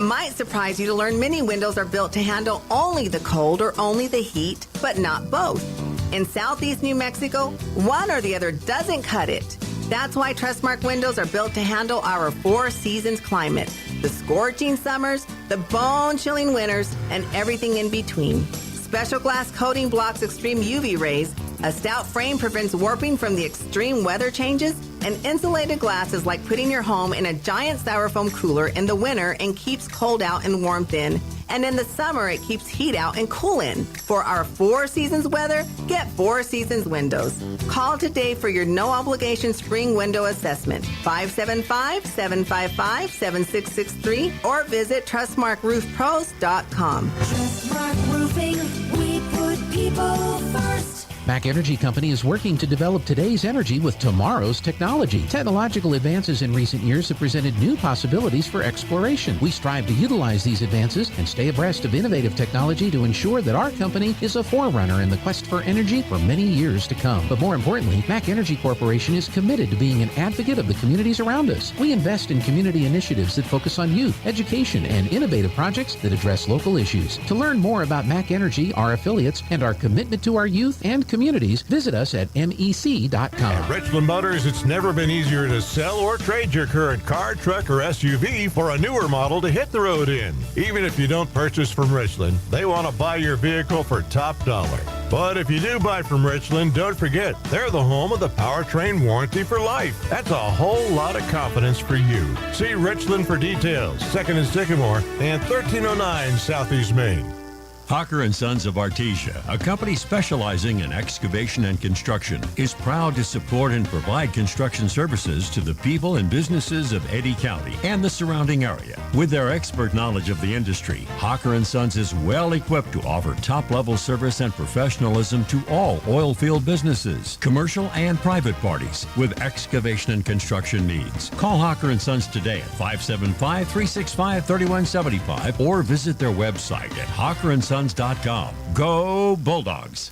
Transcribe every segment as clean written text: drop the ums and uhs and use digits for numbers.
Might surprise you to learn many windows are built to handle only the cold or only the heat, but not both. In Southeast New Mexico, one or the other doesn't cut it. That's why Trustmark windows are built to handle our 4 seasons climate, the scorching summers, the bone-chilling winters, and everything in between. Special glass coating blocks extreme UV rays, a stout frame prevents warping from the extreme weather changes, and insulated glass is like putting your home in a giant styrofoam cooler in the winter and keeps cold out and warmth in. And in the summer, it keeps heat out and cool in. For our 4 seasons weather, get 4 Seasons windows. Call today for your no-obligation spring window assessment, 575-755-7663, or visit TrustmarkRoofPros.com. Trustmark Roofing, we put people first. Mac Energy Company is working to develop today's energy with tomorrow's technology. Technological advances in recent years have presented new possibilities for exploration. We strive to utilize these advances and stay abreast of innovative technology to ensure that our company is a forerunner in the quest for energy for many years to come. But more importantly, Mac Energy Corporation is committed to being an advocate of the communities around us. We invest in community initiatives that focus on youth, education, and innovative projects that address local issues. To learn more about Mac Energy, our affiliates, and our commitment to our youth and communities, visit us at mec.com. At Richland Motors, it's never been easier to sell or trade your current car, truck, or SUV for a newer model to hit the road in. Even if you don't purchase from Richland, they want to buy your vehicle for top dollar. But if you do buy from Richland, don't forget, they're the home of the powertrain warranty for life. That's a whole lot of confidence for you. See Richland for details. 2nd and Sycamore and 1309 Southeast Main. Hocker & Sons of Artesia, a company specializing in excavation and construction, is proud to support and provide construction services to the people and businesses of Eddy County and the surrounding area. With their expert knowledge of the industry, Hocker & Sons is well equipped to offer top-level service and professionalism to all oil field businesses, commercial and private parties with excavation and construction needs. Call Hocker & Sons today at 575-365-3175 or visit their website at hockerandsons.com. Go Bulldogs!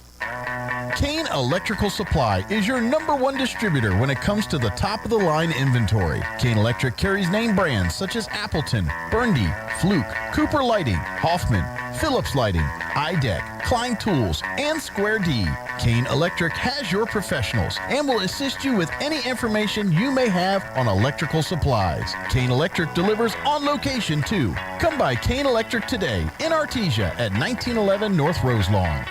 Kane Electrical Supply is your #1 distributor when it comes to the top-of-the-line inventory. Kane Electric carries name brands such as Appleton, Burndy, Fluke, Cooper Lighting, Hoffman, Phillips Lighting, IDEC, Klein Tools, and Square D. Kane Electric has your professionals and will assist you with any information you may have on electrical supplies. Kane Electric delivers on location too. Come by Kane Electric today in Artesia at 1911 North Roselawn.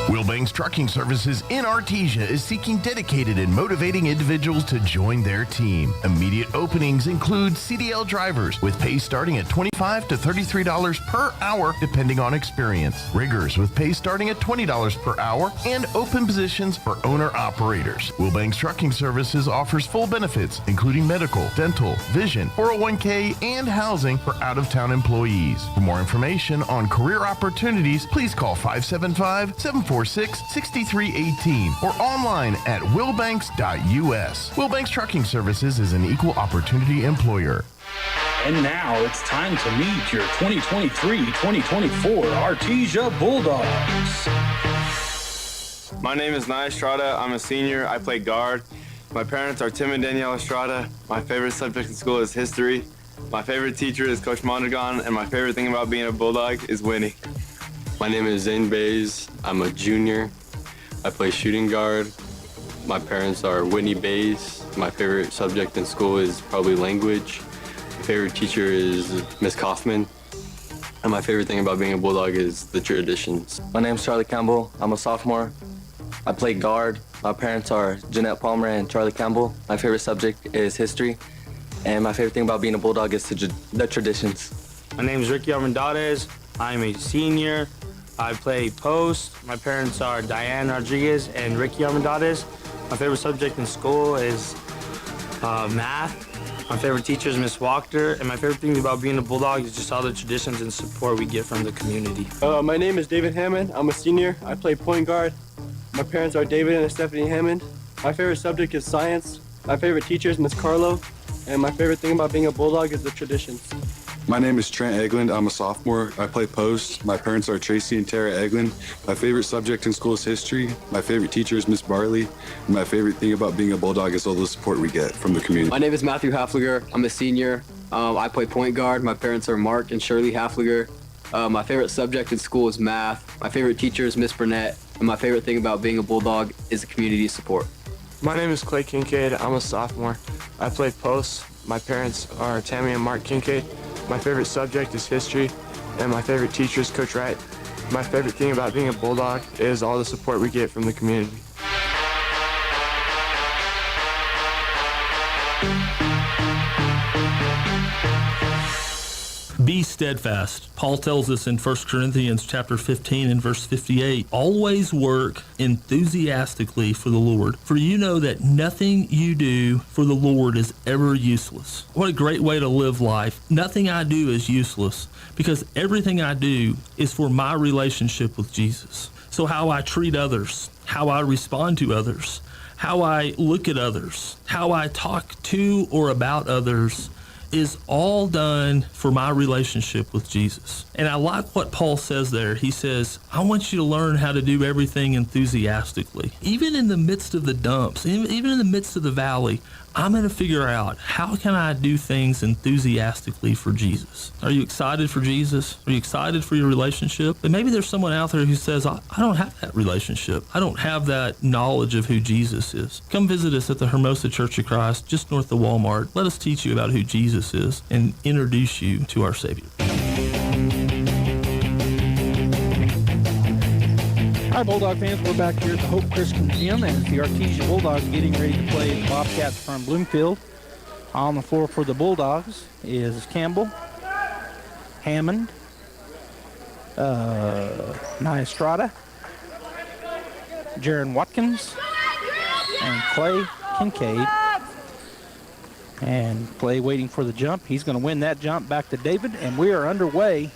Wilbanks Trucking Services in Artesia is seeking dedicated and motivating individuals to join their team. Immediate openings include CDL drivers with pay starting at $25 to $33 per hour depending on experience. Riggers with pay starting at $20 per hour and open positions for owner-operators. Wilbanks Trucking Services offers full benefits including medical, dental, vision, 401k, and housing for out-of-town employees. For more information on career opportunities, please call 575-746-6318 or online at wilbanks.us. Wilbanks Trucking Services is an equal opportunity employer. And now it's time to meet your 2023-2024 Artesia Bulldogs. My name is Nia Estrada. I'm a senior. I play guard. My parents are Tim and Danielle Estrada. My favorite subject in school is history. My favorite teacher is Coach Mondragon, and my favorite thing about being a Bulldog is winning. My name is Zane Bays. I'm a junior. I play shooting guard. My parents are Whitney Bays. My favorite subject in school is probably language. My favorite teacher is Miss Kaufman. And my favorite thing about being a Bulldog is the traditions. My name's Charlie Campbell. I'm a sophomore. I play guard. My parents are Jeanette Palmer and Charlie Campbell. My favorite subject is history. And my favorite thing about being a Bulldog is the traditions. My name is Ricky Armendariz. I'm a senior. I play post. My parents are Diane Rodriguez and Ricky Armendariz. My favorite subject in school is math. My favorite teacher is Miss Wachter. And my favorite thing about being a Bulldog is just all the traditions and support we get from the community. My name is David Hammond. I'm a senior. I play point guard. My parents are David and Stephanie Hammond. My favorite subject is science. My favorite teacher is Miss Carlo. And my favorite thing about being a Bulldog is the traditions. My name is Trent Eglund. I'm a sophomore. I play post. My parents are Tracy and Tara Eglund. My favorite subject in school is history. My favorite teacher is Miss Barley. And my favorite thing about being a Bulldog is all the support we get from the community. My name is Matthew Hafliger. I'm a senior. I play point guard. My parents are Mark and Shirley Hafliger. My favorite subject in school is math. My favorite teacher is Miss Burnett. And my favorite thing about being a Bulldog is the community support. My name is Clay Kincaid. I'm a sophomore. I play post. My parents are Tammy and Mark Kincaid. My favorite subject is history, and my favorite teacher is Coach Wright. My favorite thing about being a Bulldog is all the support we get from the community. Be steadfast. Paul tells us in 1 Corinthians chapter 15 and verse 58, always work enthusiastically for the Lord, for you know that nothing you do for the Lord is ever useless. What a great way to live life. Nothing I do is useless because everything I do is for my relationship with Jesus. So how I treat others, how I respond to others, how I look at others, how I talk to or about others is all done for my relationship with Jesus. And I like what Paul says there. He says, I want you to learn how to do everything enthusiastically. Even in the midst of the dumps, even in the midst of the valley, I'm going to figure out how can I do things enthusiastically for Jesus. Are you excited for Jesus? Are you excited for your relationship? And maybe there's someone out there who says, I don't have that relationship. I don't have that knowledge of who Jesus is. Come visit us at the Hermosa Church of Christ, just north of Walmart. Let us teach you about who Jesus is and introduce you to our Savior. Hi, Bulldog fans. We're back here at the Hope Christian Gym as the Artesia Bulldogs getting ready to play the Bobcats from Bloomfield. On the floor for the Bulldogs is Campbell, Hammond, Estrada, Jaron Watkins, and Clay Kincaid. And Clay waiting for the jump. He's going to win that jump back to David, and we are underway.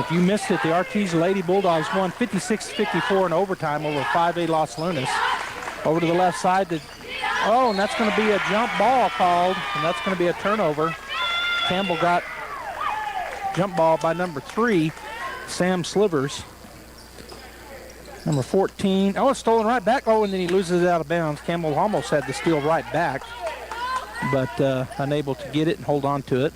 If you missed it, the Artesia Lady Bulldogs won 56-54 in overtime over 5A Los Lunas. Over to the left side. And that's going to be a jump ball called, and that's going to be a turnover. Campbell got jump ball by number 3, Sam Slivers. Number 14. Oh, it's stolen right back. Oh, and then he loses it out of bounds. Campbell almost had the steal right back, but unable to get it and hold on to it.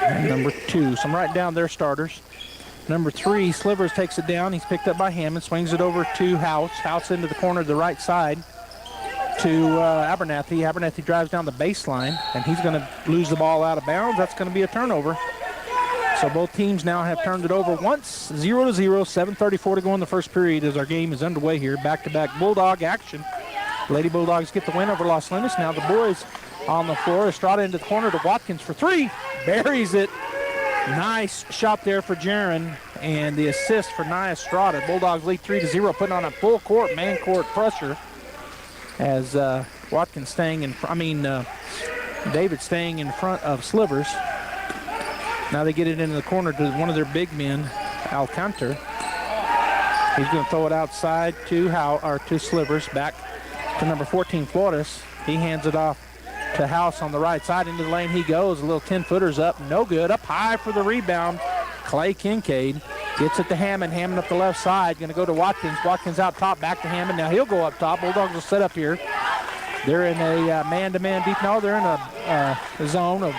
And number 2, some right down their starters. Number 3, Slivers takes it down. He's picked up by Hammond, swings it over to House. House into the corner of the right side to Abernathy. Abernathy drives down the baseline, and he's going to lose the ball out of bounds. That's going to be a turnover. So both teams now have turned it over once, 0-0, 7:34 to go in the first period as our game is underway here. Back-to-back Bulldog action. Lady Bulldogs get the win over Los Lunas. Now the boys on the floor. Estrada into the corner to Watkins for 3. Buries it. Nice shot there for Jaron, and the assist for Nia Estrada. Bulldogs lead 3-0, putting on a full court, man court pressure as Watkins staying in David staying in front of Slivers. Now they get it into the corner to one of their big men, Alcantar. He's going to throw it outside to Slivers, back to number 14, Flores. He hands it off to House on the right side. Into the lane he goes. A little 10-footers up. No good. Up high for the rebound. Clay Kincaid gets it to Hammond. Hammond up the left side. Going to go to Watkins. Watkins out top. Back to Hammond. Now he'll go up top. Bulldogs will set up here. They're in a man-to-man deep. No, they're in a zone of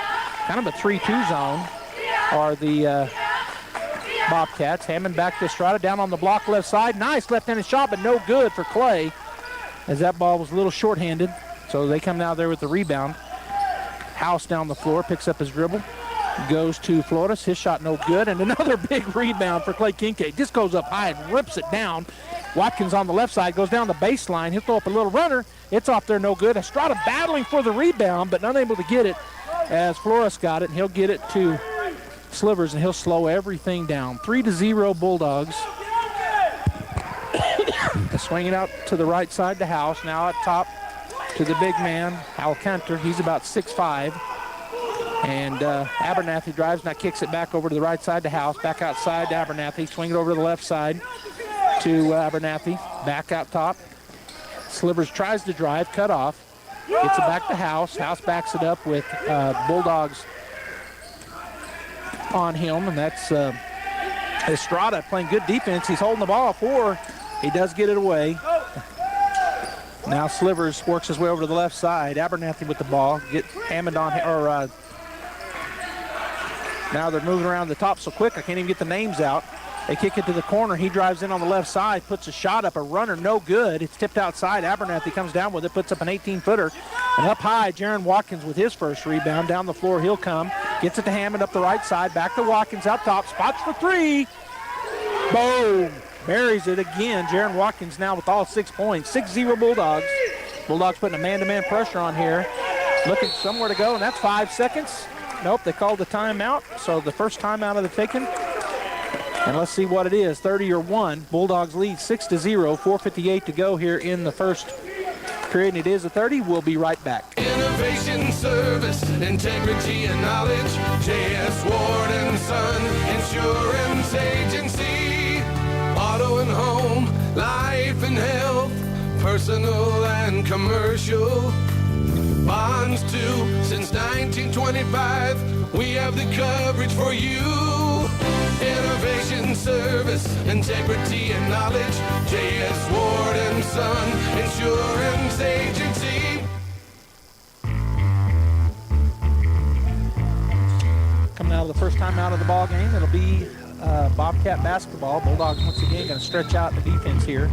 kind of a 3-2 zone. Are the Bobcats. Hammond back to Estrada. Down on the block left side. Nice left-handed shot, but no good for Clay, as that ball was a little short-handed. So they come now there with the rebound. House down the floor, picks up his dribble, goes to Flores. His shot no good, and another big rebound for Clay Kincaid. Just goes up high and rips it down. Watkins on the left side goes down the baseline. He'll throw up a little runner. It's off there, no good. Estrada battling for the rebound, but unable to get it as Flores got it, and he'll get it to Slivers, and he'll slow everything down. 3-0 Bulldogs. Swinging out to the right side to House. Now at top to the big man, Alcantar. He's about 6'5". And Abernathy drives, now kicks it back over to the right side to House. Back outside to Abernathy. Swing it over to the left side to Abernathy. Back out top. Slivers tries to drive, cut off. Gets it back to House. House backs it up with Bulldogs on him. And that's Estrada playing good defense. He's holding the ball for. He does get it away. Now Slivers works his way over to the left side. Abernathy with the ball. Get Hammond on, now they're moving around the top so quick I can't even get the names out. They kick it to the corner. He drives in on the left side, puts a shot up, a runner, no good. It's tipped outside. Abernathy comes down with it, puts up an 18-footer. And up high, Jaron Watkins with his first rebound. Down the floor, he'll come. Gets it to Hammond up the right side. Back to Watkins out top. Spots for three. Boom. Buries it again. Jaron Watkins now with all 6 points. 6-0 Bulldogs. Bulldogs putting a man-to-man pressure on here. Looking somewhere to go, and that's 5 seconds. Nope, they called the timeout. So the first timeout of the taken. And let's see what it is, 30 or 1. Bulldogs lead 6-0, 4:58 to go here in the first period, and it is a 30. We'll be right back. Innovation, service, integrity, and knowledge. J.S. Ward and Son Insurance Agency. Auto and home, life and health, personal and commercial. Bonds too, since 1925, we have the coverage for you. Innovation, service, integrity, and knowledge. J.S. Ward and Son Insurance Agency. Coming out of the first time out of the ball game, it'll be Bobcat basketball. Bulldogs once again going to stretch out the defense here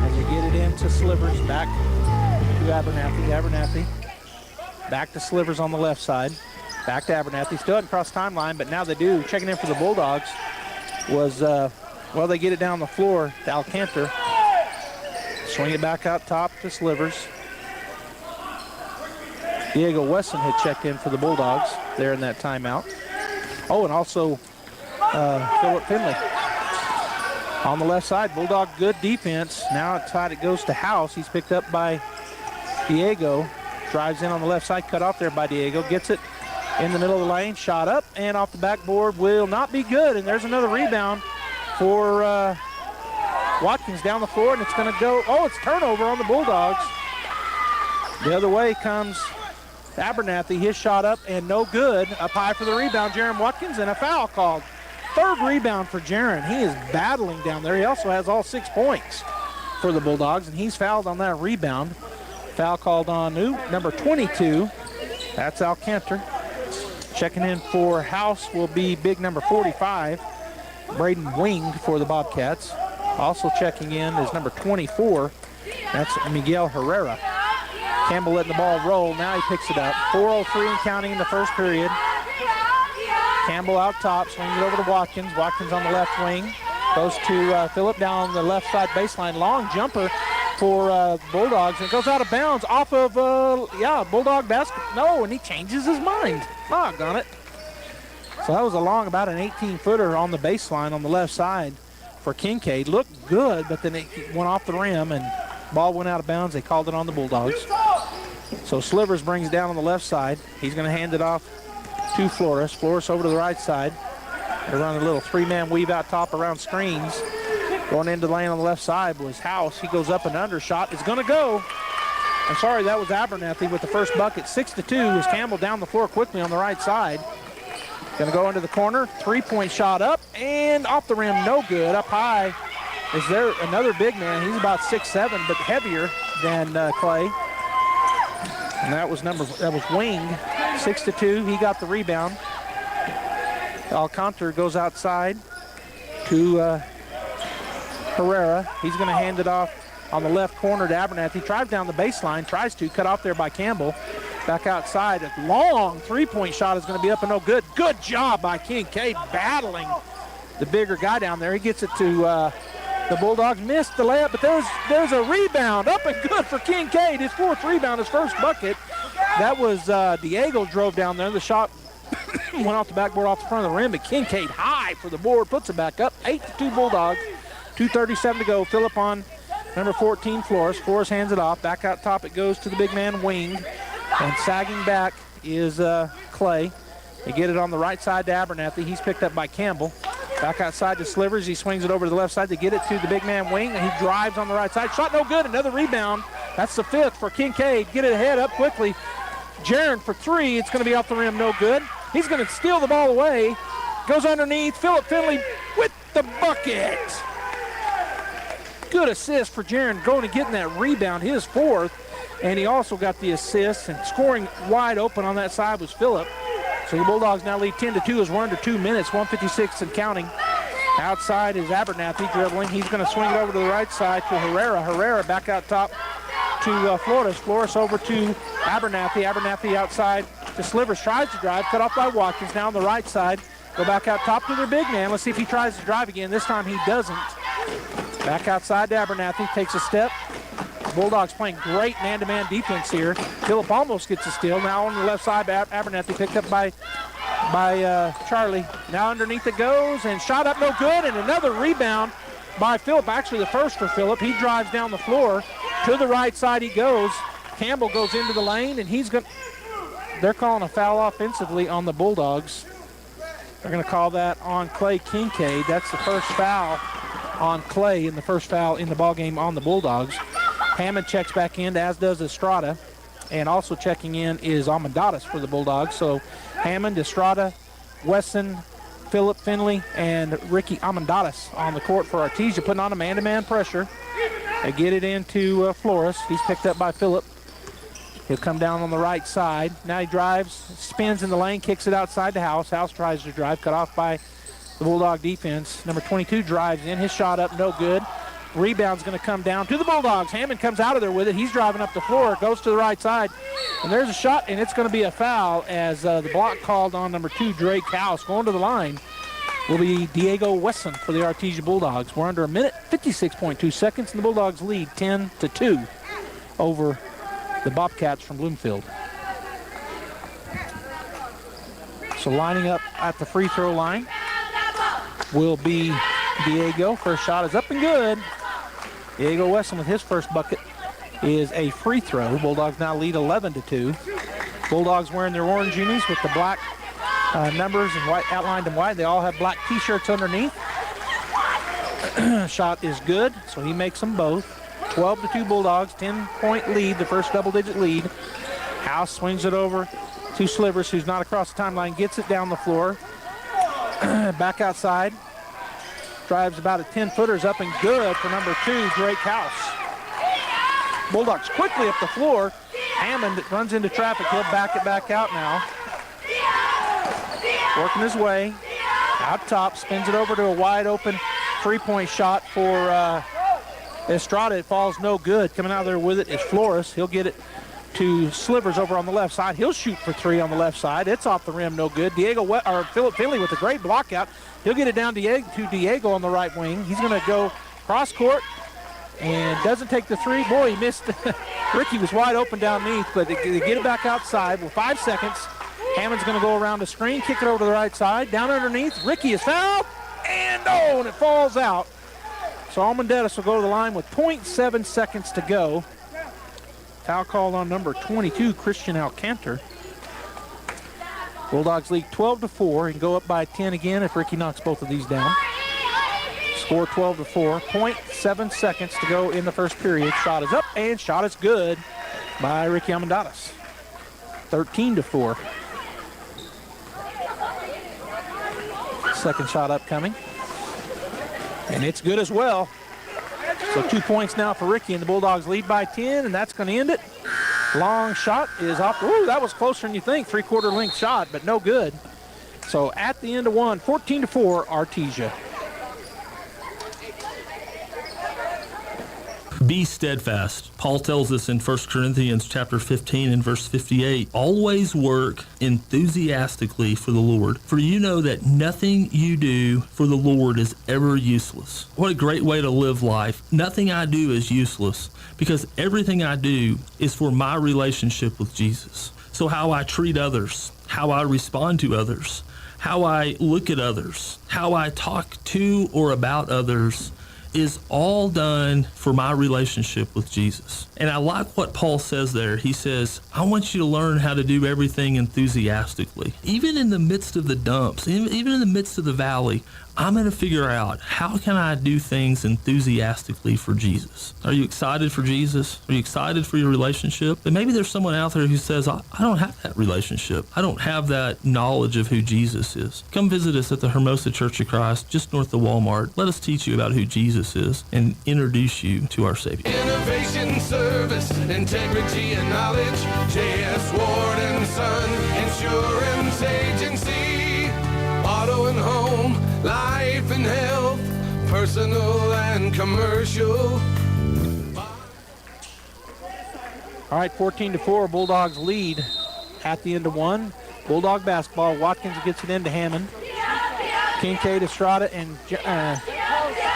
as they get it into Slivers. Back to Abernathy. Abernathy back to Slivers on the left side. Back to Abernathy. Still hadn't crossed timeline, but now they do. Checking in for the Bulldogs was, well, they get it down the floor to Alcantar. Swing it back out top to Slivers. Diego Wesson had checked in for the Bulldogs there in that timeout. Oh, and also Philip Finley. On the left side, Bulldog good defense. Now outside it goes to House. He's picked up by Diego. Drives in on the left side, cut off there by Diego. Gets it in the middle of the lane, shot up, and off the backboard will not be good. And there's another rebound for Watkins down the floor, and it's going to go, oh, it's turnover on the Bulldogs. The other way comes Abernathy, his shot up, and no good. Up high for the rebound, Jaron Watkins, and a foul called. Third rebound for Jaron. He is battling down there. He also has all 6 points for the Bulldogs, and he's fouled on that rebound. Foul called on number 22. That's Alcantar. Checking in for House will be big number 45, Braden Wing for the Bobcats. Also checking in is number 24. That's Miguel Herrera. Campbell letting the ball roll. Now he picks it up. 4:03 and counting in the first period. Campbell out top, swings it over to Watkins. Watkins on the left wing. Goes to Phillip down the left side baseline. Long jumper for Bulldogs. And it goes out of bounds off of, Bulldog basket. No, and he changes his mind. Doggone it. So that was about an 18-footer on the baseline on the left side for Kincaid. Looked good, but then it went off the rim and ball went out of bounds. They called it on the Bulldogs. So Slivers brings down on the left side. He's going to hand it off to Flores. Flores over to the right side. They run a little three-man weave out top around screens. Going into the lane on the left side was House. He goes up and under. Shot is going to go. I'm sorry, that was Abernathy with the first bucket. 6-2 was Campbell down the floor quickly on the right side. Going to go into the corner. Three-point shot up and off the rim. No good. Up high is there another big man. He's about 6'7", but heavier than Clay. And that was Wing. 6-2. He got the rebound. Alcantar goes outside to Herrera. He's going to hand it off on the left corner to Abernathy. Drives down the baseline, tries to, cut off there by Campbell. Back outside, a long three-point shot is going to be up and no good. Good job by Kincaid battling the bigger guy down there. He gets it to the Bulldogs. Missed the layup, but there's a rebound. Up and good for Kincaid. His fourth rebound, his first bucket. That was Diego drove down there. The shot went off the backboard off the front of the rim, but Kincaid high for the board, puts it back up. 8-2 Bulldogs. 2:37 to go. Phillip on number 14, Flores. Flores hands it off. Back out top it goes to the big man, Wing. And sagging back is Clay. They get it on the right side to Abernathy. He's picked up by Campbell. Back outside to Slivers. He swings it over to the left side to get it to the big man, Wing. And he drives on the right side. Shot no good. Another rebound. That's the fifth for Kincaid. Get it ahead up quickly. Jaron for three. It's going to be off the rim. No good. He's going to steal the ball away. Goes underneath. Philip Finley with the bucket. Good assist for Jaron going and getting that rebound, his fourth. And he also got the assist, and scoring wide open on that side was Phillip. So the Bulldogs now lead 10-2 as we're under 2 minutes, 1:56 and counting. Outside is Abernathy dribbling. He's going to swing it over to the right side to Herrera. Herrera back out top to Flores. Flores over to Abernathy. Abernathy outside to Slivers. Tries to drive. Cut off by Watkins. Now on the right side. Go back out top to their big man. Let's see if he tries to drive again. This time he doesn't. Back outside to Abernathy. Takes a step. Bulldogs playing great man-to-man defense here. Phillip almost gets a steal. Now on the left side, Abernathy picked up by Charlie. Now underneath it goes, and shot up no good, and another rebound by Phillip. Actually the first for Phillip. He drives down the floor. To the right side he goes. Campbell goes into the lane, and they're calling a foul offensively on the Bulldogs. They're going to call that on Clay Kincaid. That's the first foul on Clay, and the first foul in the ballgame on the Bulldogs. Hammond checks back in, as does Estrada. And also checking in is Almendadas for the Bulldogs. So Hammond, Estrada, Wesson, Phillip Finley, and Ricky Almendadas on the court for Artesia, putting on a man-to-man pressure. They get it into Flores. He's picked up by Phillip. He'll come down on the right side. Now he drives, spins in the lane, kicks it outside to House. House tries to drive, cut off by the Bulldog defense. Number 22 drives in. His shot up, no good. Rebound's going to come down to the Bulldogs. Hammond comes out of there with it. He's driving up the floor, goes to the right side, and there's a shot, and it's going to be a foul as the block called on number 2, Drake House. Going to the line will be Diego Wesson for the Artesia Bulldogs. We're under a minute, 56.2 seconds, and the Bulldogs lead 10-2 over the Bobcats from Bloomfield. So lining up at the free throw line will be Diego. First shot is up and good. Diego Wesson with his first bucket is a free throw. Bulldogs now lead 11-2. Bulldogs wearing their orange unis with the black numbers and white outlined in white. They all have black t-shirts underneath. Shot is good, so he makes them both. 12-2 Bulldogs, 10-point lead, the first double-digit lead. House swings it over to Slivers, who's not across the timeline, gets it down the floor. Back outside. Drives about a 10-footer, up and good for number 2, Drake House. Bulldogs quickly up the floor. Hammond runs into traffic. He'll back it back out now. Working his way out top, spins it over to a wide open three-point shot for Estrada. It falls no good. Coming out there with it is Flores. He'll get it to Slivers over on the left side. He'll shoot for 3 on the left side. It's off the rim, no good. Phillip Finley with a great block out. He'll get it down to Diego on the right wing. He's going to go cross court and doesn't take the 3. Boy, he missed. Ricky was wide open down underneath, but they get it back outside with 5 seconds. Hammond's going to go around the screen, kick it over to the right side, down underneath. Ricky is fouled, and it falls out. So Almendadas will go to the line with 0.7 seconds to go. Foul called on number 22, Christian Alcantar. Bulldogs lead 12-4 and go up by 10 again if Ricky knocks both of these down. Score 12-4, 0.7 seconds to go in the first period. Shot is up and shot is good by Ricky Almendadas. 13-4. Second shot upcoming. And it's good as well. So 2 points now for Ricky, and the Bulldogs lead by 10, and that's going to end it. Long shot is off. Ooh, that was closer than you think. 3/4 length shot, but no good. So at the end of one, 14-4, Artesia. Be steadfast. Paul tells us in 1 Corinthians chapter 15 and verse 58, always work enthusiastically for the Lord, for you know that nothing you do for the Lord is ever useless. What a great way to live life. Nothing I do is useless because everything I do is for my relationship with Jesus. So how I treat others, how I respond to others, how I look at others, how I talk to or about others is all done for my relationship with Jesus. And I like what Paul says there. He says, I want you to learn how to do everything enthusiastically. Even in the midst of the dumps, even in the midst of the valley, I'm going to figure out how can I do things enthusiastically for Jesus. Are you excited for Jesus? Are you excited for your relationship? And maybe there's someone out there who says, I don't have that relationship. I don't have that knowledge of who Jesus is. Come visit us at the Hermosa Church of Christ, just north of Walmart. Let us teach you about who Jesus is and introduce you to our Savior. Innovation, service, integrity, and knowledge. J.S. Ward and Son Insurance Agency. Auto and home, life and health, personal and commercial. All right, 14-4, Bulldogs lead at the end of one. Bulldog basketball. Watkins gets it into Hammond. Kincaid, Estrada, and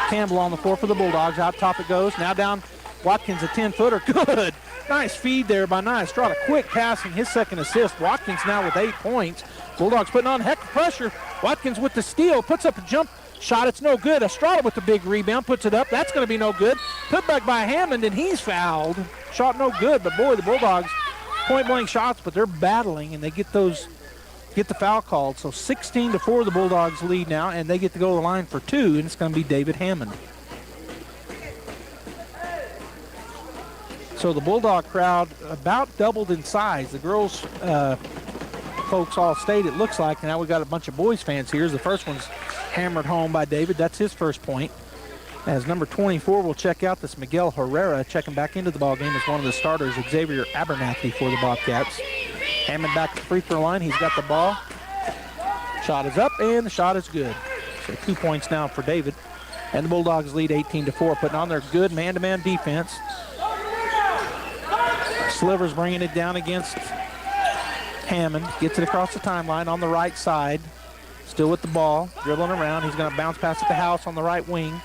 Campbell on the floor for the Bulldogs. Out top it goes. Now down Watkins, a 10-footer. Good. Nice feed there by Nye Estrada. Quick passing, his second assist. Watkins now with 8 points. Bulldogs putting on heck of pressure. Watkins with the steal, puts up a jump shot. It's no good. Estrada with the big rebound, puts it up. That's going to be no good. Put back by Hammond, and he's fouled. Shot no good, but boy, the Bulldogs point-blank shots, but they're battling, and they get the foul called. So 16-4, the Bulldogs lead now, and they get to go to the line for two, and it's going to be David Hammond. So the Bulldog crowd about doubled in size. The girls folks all stayed, it looks like. Now we got a bunch of boys fans here. The first one's hammered home by David. That's his first point. As number 24 will check out, this Miguel Herrera checking back into the ball game as one of the starters, Xavier Abernathy for the Bobcats. Hammond back to the free throw line. He's got the ball. Shot is up, and the shot is good. So 2 points now for David. And the Bulldogs lead 18-4, putting on their good man-to-man defense. Slivers bringing it down against Hammond. Gets it across the timeline on the right side. Still with the ball, dribbling around. He's going to bounce past at the house on the right wing.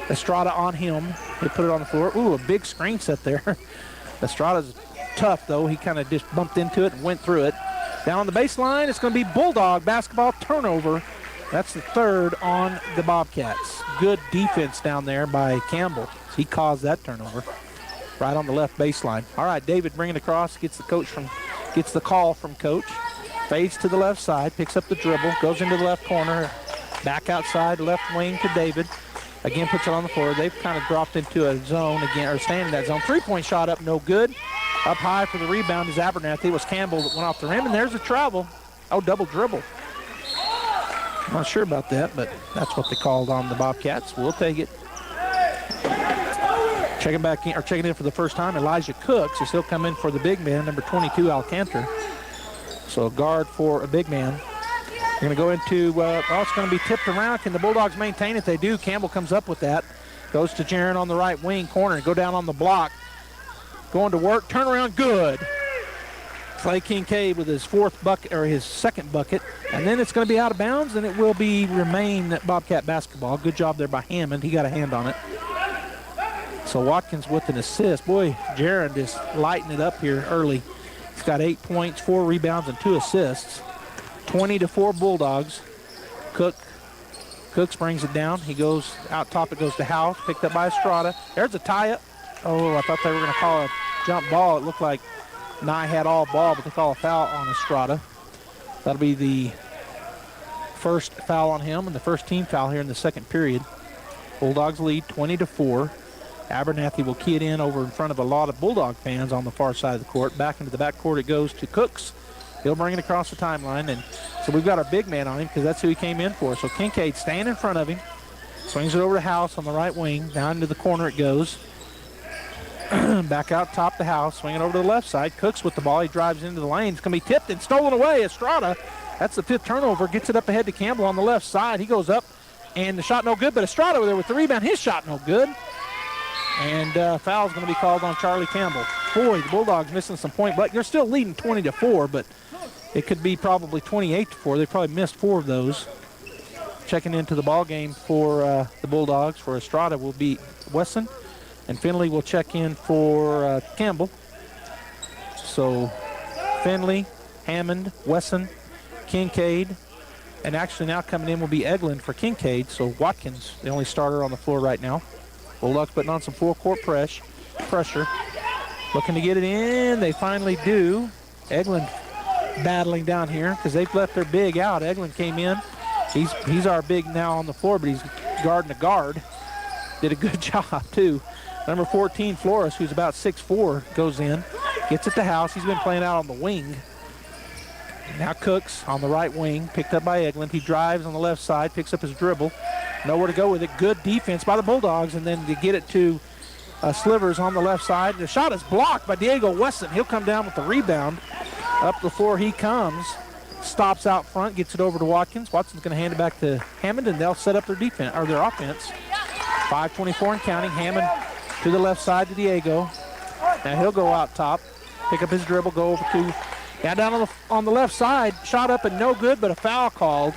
Estrada on him. They put it on the floor. Ooh, a big screen set there. Estrada's tough, though. He kind of just bumped into it and went through it. Down on the baseline, it's going to be Bulldog basketball turnover. That's the third on the Bobcats. Good defense down there by Campbell. He caused that turnover right on the left baseline. All right, David bringing it across, gets the call from coach. Fades to the left side, picks up the dribble, goes into the left corner, back outside, left wing to David. Again, puts it on the floor. They've kind of dropped into a zone again, or staying in that zone. Three-point shot up, no good. Up high for the rebound is Abernathy. It was Campbell that went off the rim, and there's a travel. Oh, double dribble. I'm not sure about that, but that's what they called on the Bobcats. We'll take it. Checking back in, or checking in for the first time, Elijah Cooks. He'll come in for the big man, number 22, Alcantar. So a guard for a big man. They're going to go into, it's going to be tipped around. Can the Bulldogs maintain it? They do. Campbell comes up with that. Goes to Jaron on the right wing corner. Go down on the block. Going to work. Turn around. Good. Clay Kincaid with his fourth bucket, or his second bucket. And then it's going to be out of bounds, and it will remain Bobcat basketball. Good job there by Hammond. He got a hand on it. So Watkins with an assist. Boy, Jaron just lighting it up here early. He's got 8 points, 4 rebounds, and 2 assists. 20-4 Bulldogs. Cooks brings it down. He goes out top. It goes to House. Picked up by Estrada. There's a tie-up. Oh, I thought they were going to call a jump ball. It looked like Nye had all ball, but they call a foul on Estrada. That'll be the first foul on him and the first team foul here in the second period. Bulldogs lead 20-4. Abernathy will key it in over in front of a lot of Bulldog fans on the far side of the court. Back into the back court it goes to Cooks. He'll bring it across the timeline. And so we've got our big man on him because that's who he came in for. So Kincaid staying in front of him. Swings it over to House on the right wing. Down into the corner it goes. Back out top the House. Swinging over to the left side. Cooks with the ball. He drives into the lane. It's going to be tipped and stolen away. Estrada, that's the 5th turnover. Gets it up ahead to Campbell on the left side. He goes up. And the shot no good. But Estrada over there with the rebound. His shot no good. And foul's going to be called on Charlie Campbell. Boy, the Bulldogs missing some point. But they're still leading 20-4. But it could be probably 28-4. They probably missed 4 of those. Checking into the ball game for the Bulldogs for Estrada will be Wesson. And Finley will check in for Campbell. So Finley, Hammond, Wesson, Kincaid. And actually now coming in will be Eglin for Kincaid. So Watkins, the only starter on the floor right now. Bulldogs putting on some full-court pressure. Looking to get it in. They finally do. Eglin battling down here because they've left their big out. Eglin came in, He's our big now on the floor, but he's guarding a guard. Did a good job, too. Number 14, Flores, who's about 6'4", goes in, gets it to House. He's been playing out on the wing. Now Cooks on the right wing, picked up by Eglin. He drives on the left side, picks up his dribble. Nowhere to go with it. Good defense by the Bulldogs, and then to get it to Slivers on the left side. The shot is blocked by Diego Wesson. He'll come down with the rebound. Up the floor he comes. Stops out front, gets it over to Watkins. Watson's going to hand it back to Hammond, and they'll set up their defense or their offense. 5:24 and counting. Hammond to the left side to Diego. Now he'll go out top, pick up his dribble, go over to down on the left side. Shot up and no good, but a foul called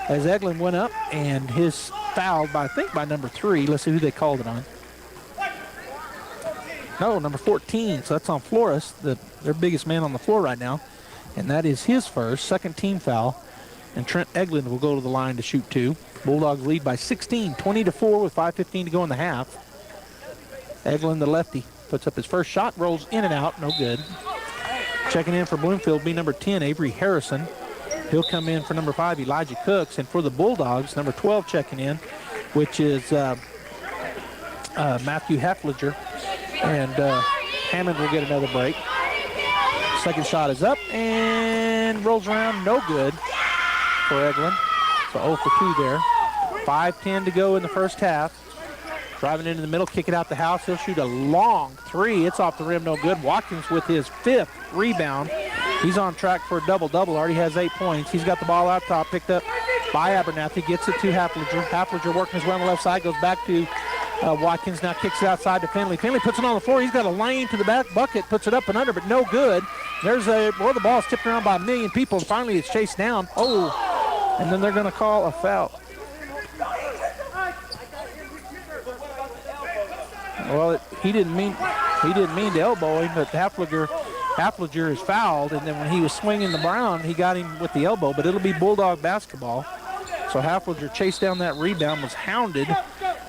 as Eglin went up, and his fouled by, I think, by number 3. Let's see who they called it on. No, number 14. So that's on Flores, their biggest man on the floor right now, and that is his first, second team foul. And Trent Eglin will go to the line to shoot 2. Bulldogs lead by 16, 20-4 with 5:15 to go in the half. Eglin, the lefty, puts up his first shot, rolls in and out, no good. Checking in for Bloomfield be number 10, Avery Harrison. He'll come in for number 5, Elijah Cooks. And for the Bulldogs, number 12 checking in, which is Matthew Heffliger. And Hammond will get another break. Second shot is up and rolls around, no good for Eglin. So 0 for 2 there. 5:10 to go in the first half. Driving into the middle, kick it out the House. He'll shoot a long 3. It's off the rim, no good. Watkins with his 5th rebound. He's on track for a double-double. Already has 8 points. He's got the ball out top, picked up by Abernathy. Gets it to Heffliger. Heffliger working his way on the left side, goes back to Watkins. Now kicks it outside to Finley. Finley puts it on the floor. He's got a lane to the back bucket, puts it up and under, but no good. There's the ball's tipped around by a million people, and finally it's chased down. Oh, and then they're going to call a foul. Well, he didn't mean to elbow him, but Heffliger is fouled, and then when he was swinging the Brown, he got him with the elbow, but it'll be Bulldog basketball. So Heffliger chased down that rebound, was hounded,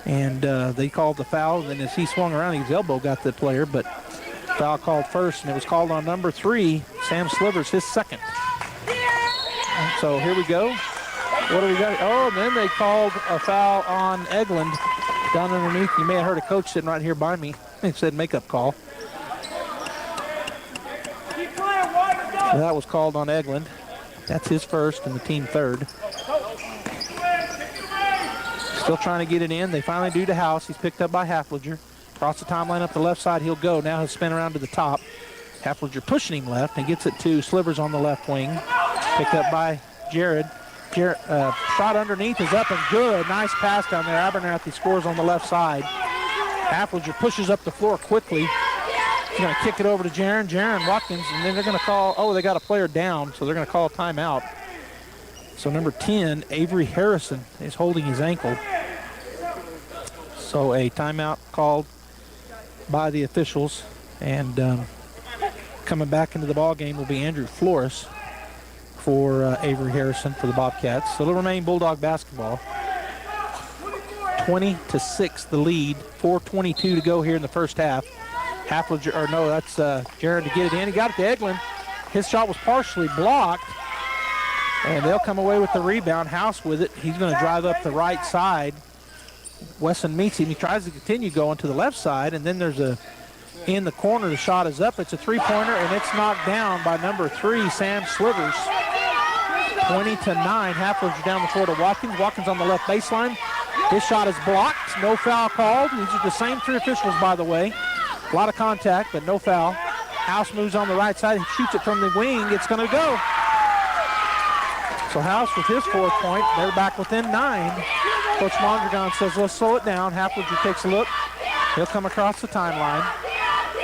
and they called the foul. And then as he swung around, his elbow got the player, but foul called first, and it was called on number 3, Sam Slivers, his second. So here we go. What do we got? Oh, and then they called a foul on Eglin. Down underneath, you may have heard a coach sitting right here by me. He said makeup call. That was called on Eglin. That's his first and the team third. Still trying to get it in. They finally do to House. He's picked up by Heffliger. Across the timeline up the left side, he'll go. Now he'll spin around to the top. Heffliger pushing him left and gets it to Slivers on the left wing. Picked up by Jared. Shot underneath is up and good. Nice pass down there. Abernathy scores on the left side. Heffliger pushes up the floor quickly. He's going to kick it over to Jaron Watkins, and then they're going to call, they got a player down, so they're going to call a timeout. So number 10, Avery Harrison, is holding his ankle. So a timeout called by the officials, and coming back into the ball game will be Andrew Flores for Avery Harrison for the Bobcats. So it'll remain Bulldog basketball. 20-6 the lead. 4:22 to go here in the first half. Heffliger, or no, that's Jared to get it in. He got it to Eglin. His shot was partially blocked, and they'll come away with the rebound. House with it. He's going to drive up the right side. Wesson meets him. He tries to continue going to the left side, and then there's in the corner. The shot is up. It's a three-pointer, and it's knocked down by number 3, Sam Slivers. 20-9. Heffliger down the floor to Watkins. Watkins on the left baseline. His shot is blocked. No foul called. These are the same 3 officials, by the way. A lot of contact, but no foul. House moves on the right side. He shoots it from the wing. It's going to go. So House with his 4th point. They're back within 9. Coach Mondragon says, let's slow it down. Heffliger takes a look. He'll come across the timeline.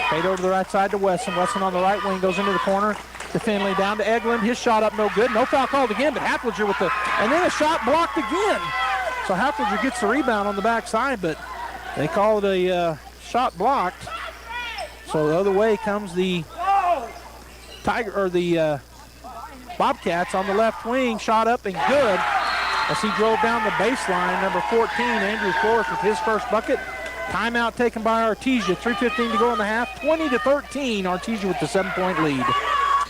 Fade over to the right side to Wesson. Wesson on the right wing goes into the corner to Finley. Down to Eglin. His shot up, no good. No foul called again, but Heffliger with and then a shot blocked again. So Heffliger gets the rebound on the backside, but they call it a shot blocked. So the other way comes the Bobcats on the left wing. Shot up and good as he drove down the baseline. Number 14, Andrew Flores with his first bucket. Timeout taken by Artesia. 3:15 to go in the half. 20-13. Artesia with the 7-point lead.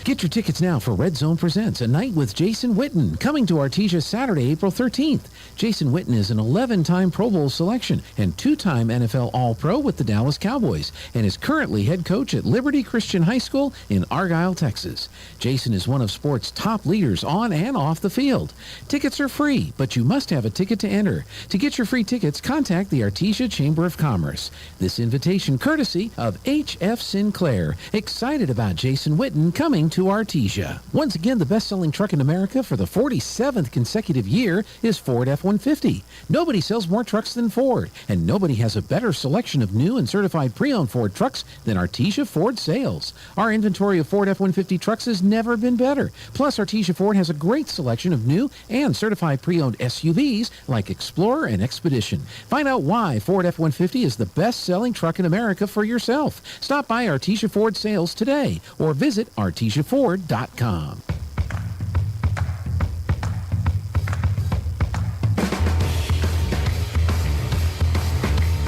Get your tickets now for Red Zone Presents A Night with Jason Witten, coming to Artesia Saturday, April 13th. Jason Witten is an 11-time Pro Bowl selection and 2-time NFL All-Pro with the Dallas Cowboys and is currently head coach at Liberty Christian High School in Argyle, Texas. Jason is one of sports' top leaders on and off the field. Tickets are free, but you must have a ticket to enter. To get your free tickets, contact the Artesia Chamber of Commerce. This invitation courtesy of H.F. Sinclair. Excited about Jason Witten coming to Artesia. Once again, the best-selling truck in America for the 47th consecutive year is Ford F-150. Nobody sells more trucks than Ford, and nobody has a better selection of new and certified pre-owned Ford trucks than Artesia Ford Sales. Our inventory of Ford F-150 trucks has never been better. Plus, Artesia Ford has a great selection of new and certified pre-owned SUVs like Explorer and Expedition. Find out why Ford F-150 is the best-selling truck in America for yourself. Stop by Artesia Ford Sales today or visit artesiaford.com.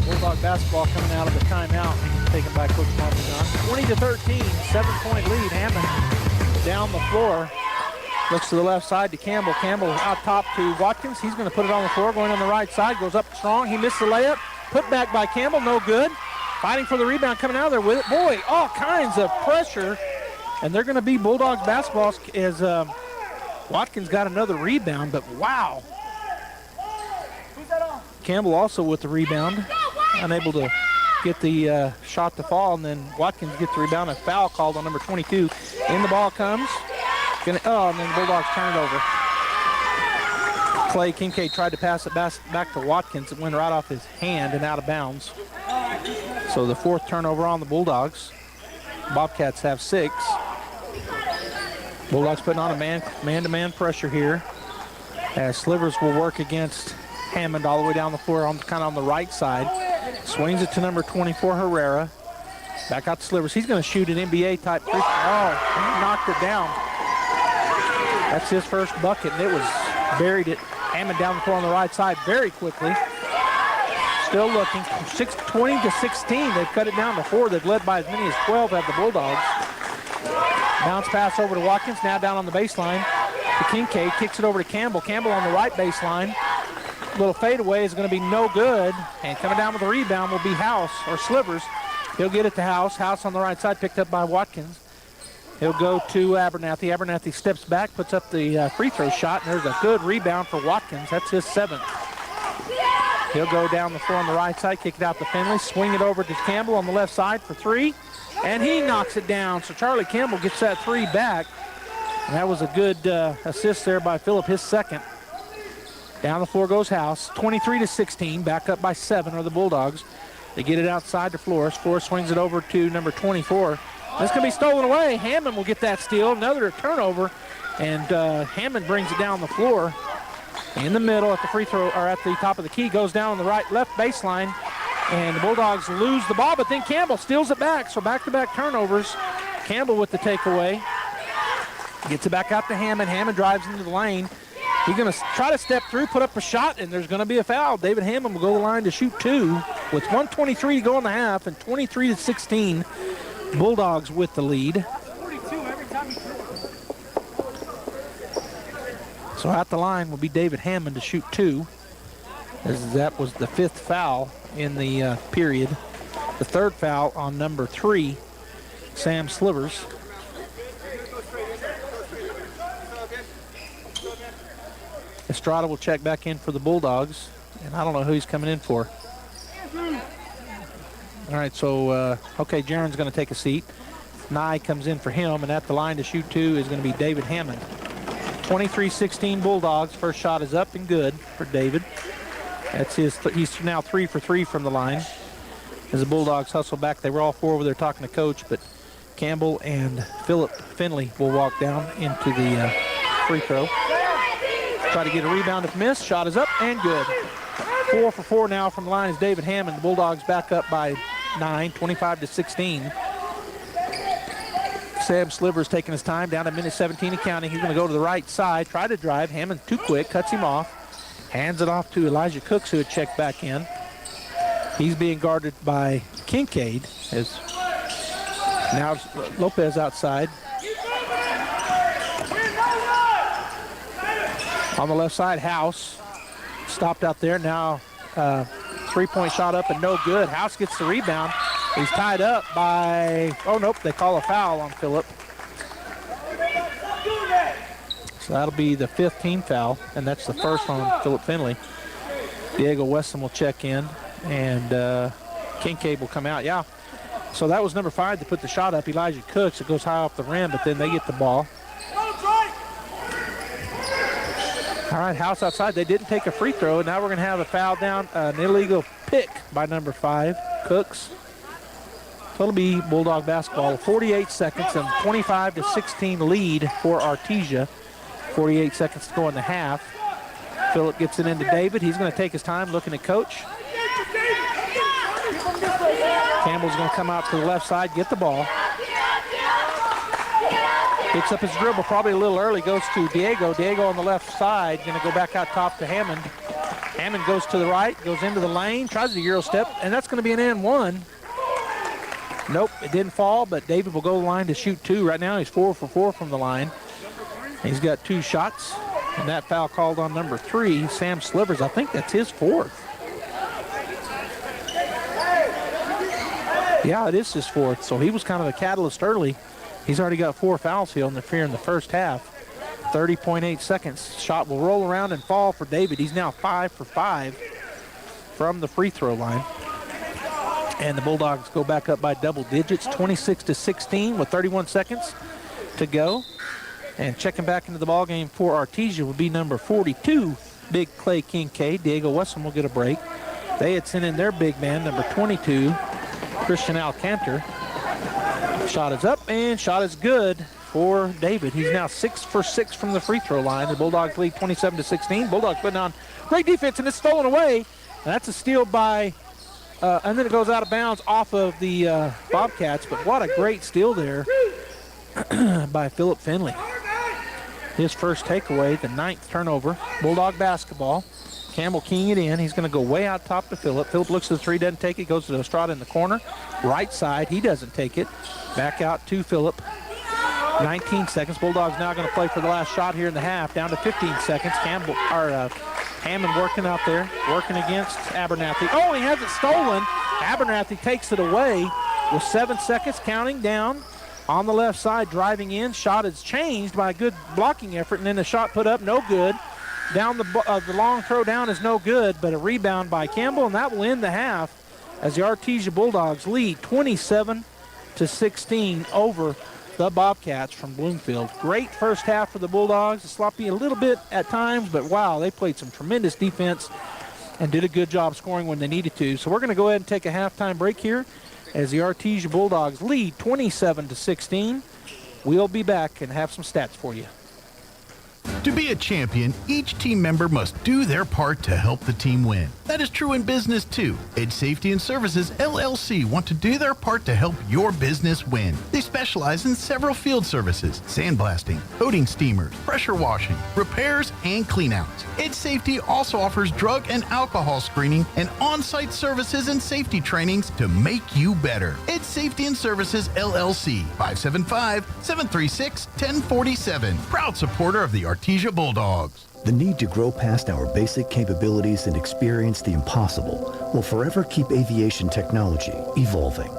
Bulldog basketball coming out of the timeout, taken by Coach Montagon. 20-13, 7-point lead. Hammond down the floor. Looks to the left side to Campbell. Campbell out top to Watkins. He's going to put it on the floor, going on the right side. Goes up strong. He missed the layup. Put back by Campbell. No good. Fighting for the rebound, coming out there with it. Boy, all kinds of pressure. And they're going to be Bulldogs basketball as Watkins got another rebound. But wow. Campbell also with the rebound. Unable to get the shot to fall. And then Watkins gets the rebound. A foul called on number 22. In the ball comes. And then the Bulldogs turn it over. Clay Kincaid tried to pass it back to Watkins. It went right off his hand and out of bounds. So the fourth turnover on the Bulldogs. Bobcats have 6. Bulldogs putting on a man-to-man pressure here as Slivers will work against Hammond all the way down the floor, kind of on the right side. Swings it to number 24, Herrera. Back out to Slivers. He's going to shoot an NBA-type free throw. Oh, he knocked it down. That's his first bucket, and it was buried at Hammond down the floor on the right side very quickly. Still looking. 20-16. They've cut it down to 4. They've led by as many as 12 have the Bulldogs. Bounce pass over to Watkins. Now down on the baseline to Kincaid. Kicks it over to Campbell. Campbell on the right baseline. Little fadeaway is going to be no good. And coming down with the rebound will be House or Slivers. He'll get it to House. House on the right side picked up by Watkins. He'll go to Abernathy. Abernathy steps back, puts up the free throw shot, and there's a good rebound for Watkins. That's his 7th. He'll go down the floor on the right side, kick it out to Finley, swing it over to Campbell on the left side for 3, and he knocks it down. So Charlie Campbell gets that 3 back, and that was a good assist there by Phillip, his 2nd. Down the floor goes House. 23-16, back up by 7 are the Bulldogs. They get it outside to Flores. Flores swings it over to number 24. That's going to be stolen away. Hammond will get that steal. Another turnover, and Hammond brings it down the floor. In the middle at the free throw, or at the top of the key, goes down on the left baseline, and the Bulldogs lose the ball, but then Campbell steals it back. So back-to-back turnovers. Campbell with the takeaway. Gets it back out to Hammond. Hammond drives into the lane. He's going to try to step through, put up a shot, and there's going to be a foul. David Hammond will go to the line to shoot 2 with 1:23 to go in the half, and 23-16. Bulldogs with the lead. So at the line will be David Hammond to shoot 2, as that was the 5th foul in the period. The 3rd foul on number 3, Sam Slivers. Estrada will check back in for the Bulldogs, and I don't know who he's coming in for. All right, so, okay, Jaron's going to take a seat. Nye comes in for him, and at the line to shoot 2 is going to be David Hammond. 23-16 Bulldogs. First shot is up and good for David. That's his. He's now 3 for 3 from the line. As the Bulldogs hustle back, they were all 4 over there talking to Coach, but Campbell and Phillip Finley will walk down into the free throw. Try to get a rebound if missed. Shot is up and good. 4 for 4 now from the line is David Hammond. The Bulldogs back up by 9, 25-16. Sam Slivers taking his time down to minute 17 and counting. He's going to go to the right side, try to drive. Hammond too quick, cuts him off. Hands it off to Elijah Cooks, who had checked back in. He's being guarded by Kincaid. As now Lopez outside. On the left side, House stopped out there. Now three-point shot up and no good. House gets the rebound. He's tied up by, oh nope, they call a foul on Phillip. So that'll be the 5th team foul, and that's the first on Phillip Finley. Diego Wesson will check in, and Kincaid will come out. Yeah, so that was number 5 to put the shot up, Elijah Cooks. It goes high off the rim, but then they get the ball. All right, House outside. They didn't take a free throw, and now we're going to have a foul down, an illegal pick by number 5, Cooks. So it'll be Bulldog basketball. 48 seconds and 25-16 lead for Artesia. 48 seconds to go in the half. Phillip gets it into David. He's going to take his time looking at Coach. Campbell's going to come out to the left side, get the ball. Picks up his dribble probably a little early, goes to Diego. Diego on the left side, going to go back out top to Hammond. Hammond goes to the right, goes into the lane, tries a Euro step, and that's going to be an and one. Nope, it didn't fall, but David will go to the line to shoot 2. Right now he's 4 for 4 from the line. He's got 2 shots, and that foul called on number 3, Sam Slivers. I think that's his 4th. Yeah, it is his 4th, so he was kind of a catalyst early. He's already got 4 fouls here in the first half. 30.8 seconds. Shot will roll around and fall for David. He's now 5 for 5 from the free throw line. And the Bulldogs go back up by double digits, 26-16 with 31 seconds to go. And checking back into the ballgame for Artesia will be number 42, Big Clay Kincaid. Diego Wesson will get a break. They had sent in their big man, number 22, Christian Alcantar. Shot is up and shot is good for David. He's now 6 for 6 from the free throw line. The Bulldogs lead 27-16. Bulldogs putting on great defense, and it's stolen away. And that's a steal by, and then it goes out of bounds off of the Bobcats. But what a great steal there by Phillip Finley. His first takeaway, the 9th turnover. Bulldog basketball. Campbell keying it in. He's going to go way out top to Phillip. Phillip looks to the 3, doesn't take it, goes to Estrada in the corner. Right side, he doesn't take it. Back out to Phillip. 19 seconds. Bulldogs now going to play for the last shot here in the half. Down to 15 seconds. Hammond working out there, working against Abernathy. Oh, he has it stolen. Abernathy takes it away with 7 seconds counting down. On the left side, driving in. Shot is changed by a good blocking effort, and then the shot put up, no good. Down the long throw down is no good, but a rebound by Campbell, and that will end the half as the Artesia Bulldogs lead 27-16 over the Bobcats from Bloomfield. Great first half for the Bulldogs. Sloppy a little bit at times, but wow, they played some tremendous defense and did a good job scoring when they needed to. So we're going to go ahead and take a halftime break here as the Artesia Bulldogs lead 27-16. We'll be back and have some stats for you. To be a champion, each team member must do their part to help the team win. That is true in business too. Edge Safety and Services LLC want to do their part to help your business win. They specialize in several field services: sandblasting, coating steamers, pressure washing, repairs, and cleanouts. Edge Safety also offers drug and alcohol screening and on-site services and safety trainings to make you better. Edge Safety and Services LLC, 575-736-1047. Proud supporter of the Artesia Bulldogs. The need to grow past our basic capabilities and experience the impossible will forever keep aviation technology evolving.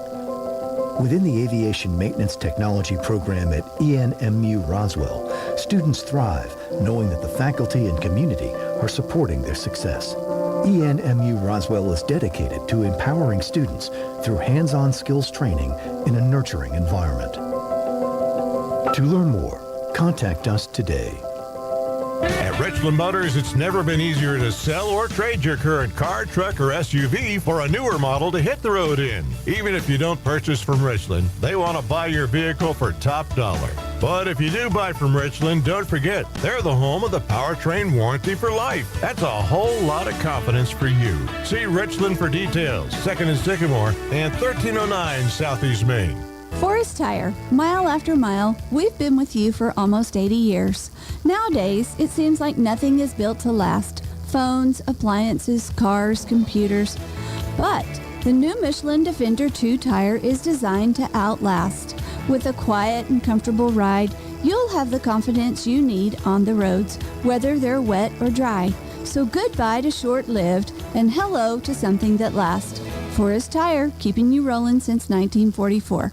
Within the Aviation Maintenance Technology program at ENMU Roswell, students thrive knowing that the faculty and community are supporting their success. ENMU Roswell is dedicated to empowering students through hands-on skills training in a nurturing environment. To learn more, contact us today. At Richland Motors, it's never been easier to sell or trade your current car, truck, or SUV for a newer model to hit the road in. Even if you don't purchase from Richland, they want to buy your vehicle for top dollar. But if you do buy from Richland, don't forget, they're the home of the powertrain warranty for life. That's a whole lot of confidence for you. See Richland for details, 2nd and Sycamore, and 1309 Southeast Main. Forest Tire, mile after mile, we've been with you for almost 80 years. Nowadays, it seems like nothing is built to last. Phones, appliances, cars, computers. But the new Michelin Defender 2 tire is designed to outlast. With a quiet and comfortable ride, you'll have the confidence you need on the roads, whether they're wet or dry. So goodbye to short-lived and hello to something that lasts. Forest Tire, keeping you rolling since 1944.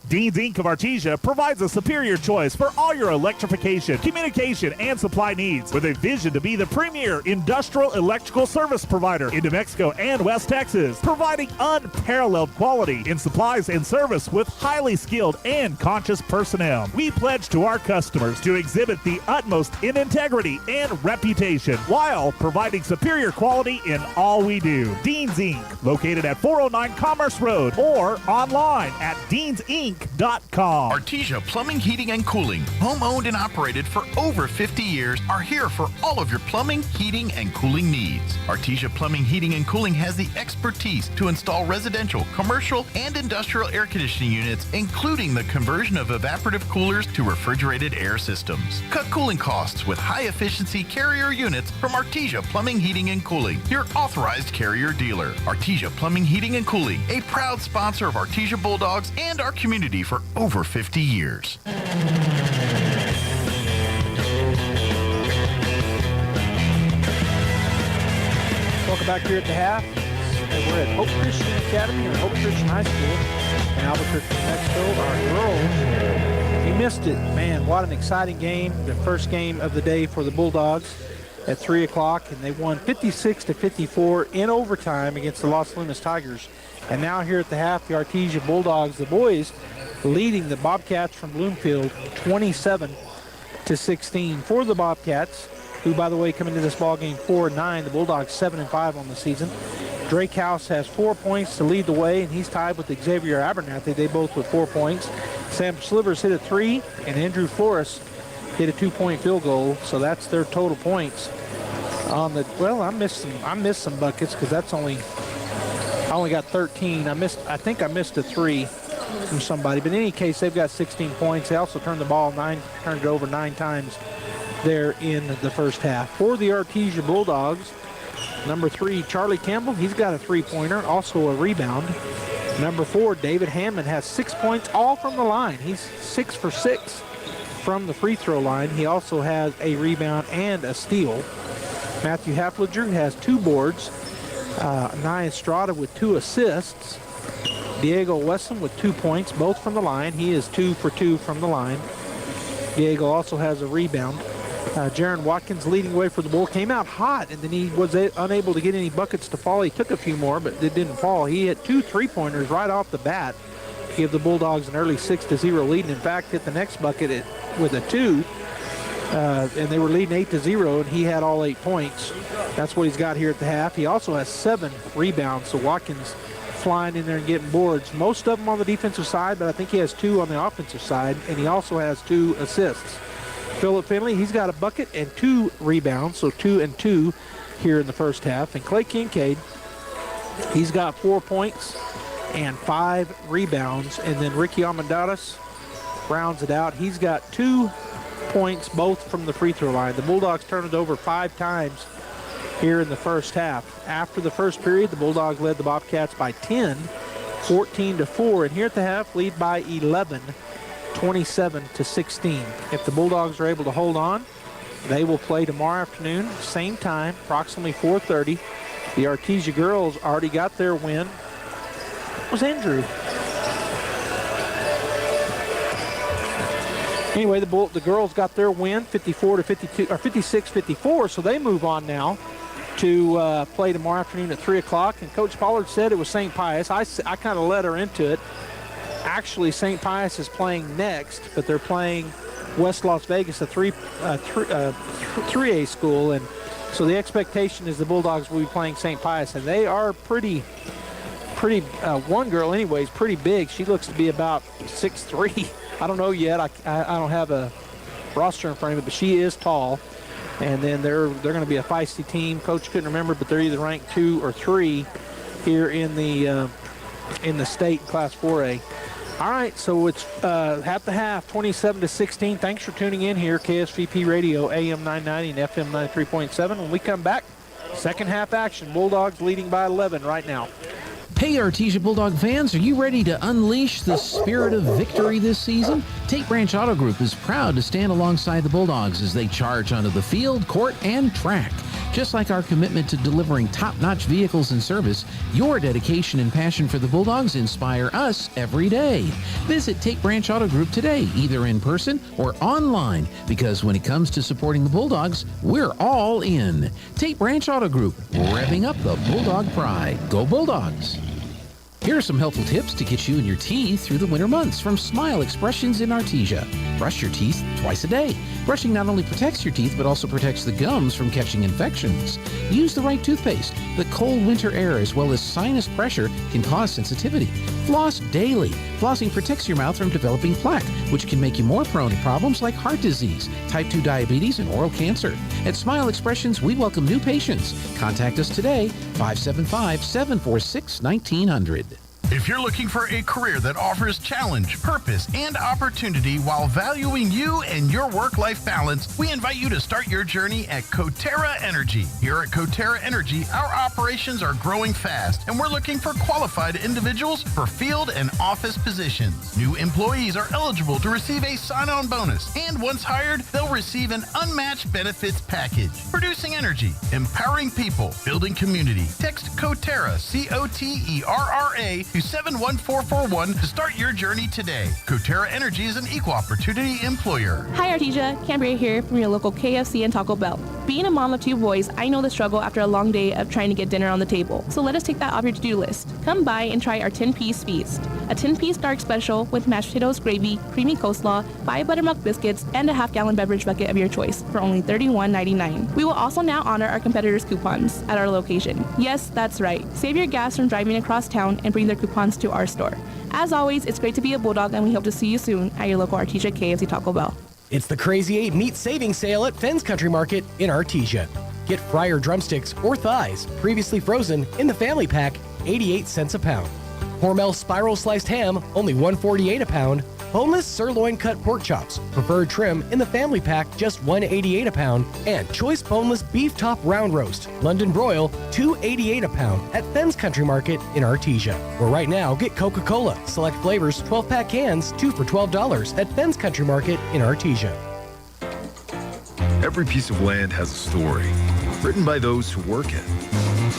Dean's Inc. of Artesia provides a superior choice for all your electrification, communication, and supply needs with a vision to be the premier industrial electrical service provider in New Mexico and West Texas, providing unparalleled quality in supplies and service with highly skilled and conscious personnel. We pledge to our customers to exhibit the utmost in integrity and reputation while providing superior quality in all we do. Dean's Inc., located at 409 Commerce Road or online at deansinc.com. Artesia Plumbing, Heating, and Cooling, home-owned and operated for over 50 years, are here for all of your plumbing, heating, and cooling needs. Artesia Plumbing, Heating, and Cooling has the expertise to install residential, commercial, and industrial air conditioning units, including the conversion of evaporative coolers to refrigerated air systems. Cut cooling costs with high-efficiency Carrier units from Artesia Plumbing, Heating, and Cooling, your authorized Carrier dealer. Artesia Plumbing, Heating, and Cooling, a proud sponsor of Artesia Bulldogs and our community for over 50 years. Welcome back here at the half. We're at Hope Christian Academy or Hope Christian High School in Albuquerque, New Mexico. Our girls, if you missed it, man, what an exciting game. The first game of the day for the Bulldogs at 3 o'clock, and they won 56-54 in overtime against the Los Lunas Tigers. And now here at the half, the Artesia Bulldogs, the boys, leading the Bobcats from Bloomfield 27-16. For the Bobcats, who, by the way, come into this ball game 4-9, the Bulldogs 7-5 on the season. Drake House has 4 points to lead the way, and he's tied with Xavier Abernathy. They both with 4 points. Sam Slivers hit a 3, and Andrew Flores hit a 2-point field goal. So that's their total points. On the I missed some buckets because I only got 13. I think I missed a 3 from somebody, but in any case, they've got 16 points. They also turned it over 9 times there in the first half. For the Artesia Bulldogs, number 3, Charlie Campbell, he's got a 3-pointer, also a rebound. Number 4, David Hammond has 6 points, all from the line. He's 6 for 6 from the free throw line. He also has a rebound and a steal. Matthew Hafliger has 2 boards. Nia Estrada with 2 assists. Diego Wesson with 2 points, both from the line. He is 2 for 2 from the line. Diego also has a rebound. Jaron Watkins leading the way for the Bull. Came out hot, and then he was unable to get any buckets to fall. He took a few more, but it didn't fall. He hit 2 3-pointers right off the bat to give the Bulldogs an early 6-0 lead. And in fact, hit the next bucket with a 2. And they were leading 8-0, and he had all 8 points. That's what he's got here at the half. He also has 7 rebounds, so Watkins flying in there and getting boards. Most of them on the defensive side, but I think he has 2 on the offensive side, and he also has 2 assists. Philip Finley, he's got a bucket and 2 rebounds, so 2 and 2 here in the first half. And Clay Kincaid, he's got 4 points and 5 rebounds. And then Ricky Almendares rounds it out. He's got 2 points, both from the free throw line. The Bulldogs turned it over 5 times here in the first half. After the first period, the Bulldogs led the Bobcats by 10, 14-4. And here at the half, lead by 11, 27-16. If the Bulldogs are able to hold on, they will play tomorrow afternoon, same time, approximately 4:30. The Artesia girls already got their win. What was Andrew? Anyway, the girls got their win, 54-52 or 56-54. So they move on now to play tomorrow afternoon at 3 o'clock. And Coach Pollard said it was St. Pius. I kind of led her into it. Actually, St. Pius is playing next, but they're playing West Las Vegas, a 3A school, and so the expectation is the Bulldogs will be playing St. Pius, and they are pretty. One girl, anyways, pretty big. She looks to be about 6'3". I don't know yet. I don't have a roster in front of me, but she is tall. And then they're going to be a feisty team. Coach couldn't remember, but they're either ranked 2 or 3 here in the state Class 4A. All right, so it's half the half, 27-16. Thanks for tuning in here, KSVP Radio, AM 990 and FM 93.7. When we come back, second half action. Bulldogs leading by 11 right now. Hey, Artesia Bulldog fans, are you ready to unleash the spirit of victory this season? Tate Branch Auto Group is proud to stand alongside the Bulldogs as they charge onto the field, court, and track. Just like our commitment to delivering top-notch vehicles and service, your dedication and passion for the Bulldogs inspire us every day. Visit Tate Branch Auto Group today, either in person or online, because when it comes to supporting the Bulldogs, we're all in. Tate Branch Auto Group, revving up the Bulldog pride. Go Bulldogs! Here are some helpful tips to get you and your teeth through the winter months from Smile Expressions in Artesia. Brush your teeth twice a day. Brushing not only protects your teeth, but also protects the gums from catching infections. Use the right toothpaste. The cold winter air as well as sinus pressure can cause sensitivity. Floss daily. Flossing protects your mouth from developing plaque, which can make you more prone to problems like heart disease, type 2 diabetes, and oral cancer. At Smile Expressions, we welcome new patients. Contact us today, 575-746-1900. If you're looking for a career that offers challenge, purpose, and opportunity while valuing you and your work-life balance, we invite you to start your journey at Coterra Energy. Here at Coterra Energy, our operations are growing fast, and we're looking for qualified individuals for field and office positions. New employees are eligible to receive a sign-on bonus, and once hired, they'll receive an unmatched benefits package. Producing energy, empowering people, building community. Text Coterra, C-O-T-E-R-R-A, to 71441 to start your journey today. Coterra Energy is an equal opportunity employer. Hi Artesia, Cambria here from your local KFC and Taco Bell. Being a mom of 2 boys, I know the struggle after a long day of trying to get dinner on the table. So let us take that off your to-do list. Come by and try our 10-piece feast. A 10-piece dark special with mashed potatoes, gravy, creamy coleslaw, 5 buttermilk biscuits, and a half-gallon beverage bucket of your choice for only $31.99. We will also now honor our competitors' coupons at our location. Yes, that's right. Save your gas from driving across town and bring their coupons to our store. As always, it's great to be a Bulldog, and we hope to see you soon at your local Artesia KFC Taco Bell. It's the Crazy 8 Meat Savings Sale at Fenn's Country Market in Artesia. Get fryer drumsticks or thighs, previously frozen, in the family pack, 88 cents a pound. Hormel spiral sliced ham, only $1.48 a pound. Boneless sirloin cut pork chops, preferred trim, in the family pack, just $1.88 a pound. And choice boneless beef top round roast, London broil, $2.88 a pound at Fenn's Country Market in Artesia. Where right now, get Coca-Cola, select flavors, 12-pack cans, 2 for $12 at Fenn's Country Market in Artesia. Every piece of land has a story, written by those who work it.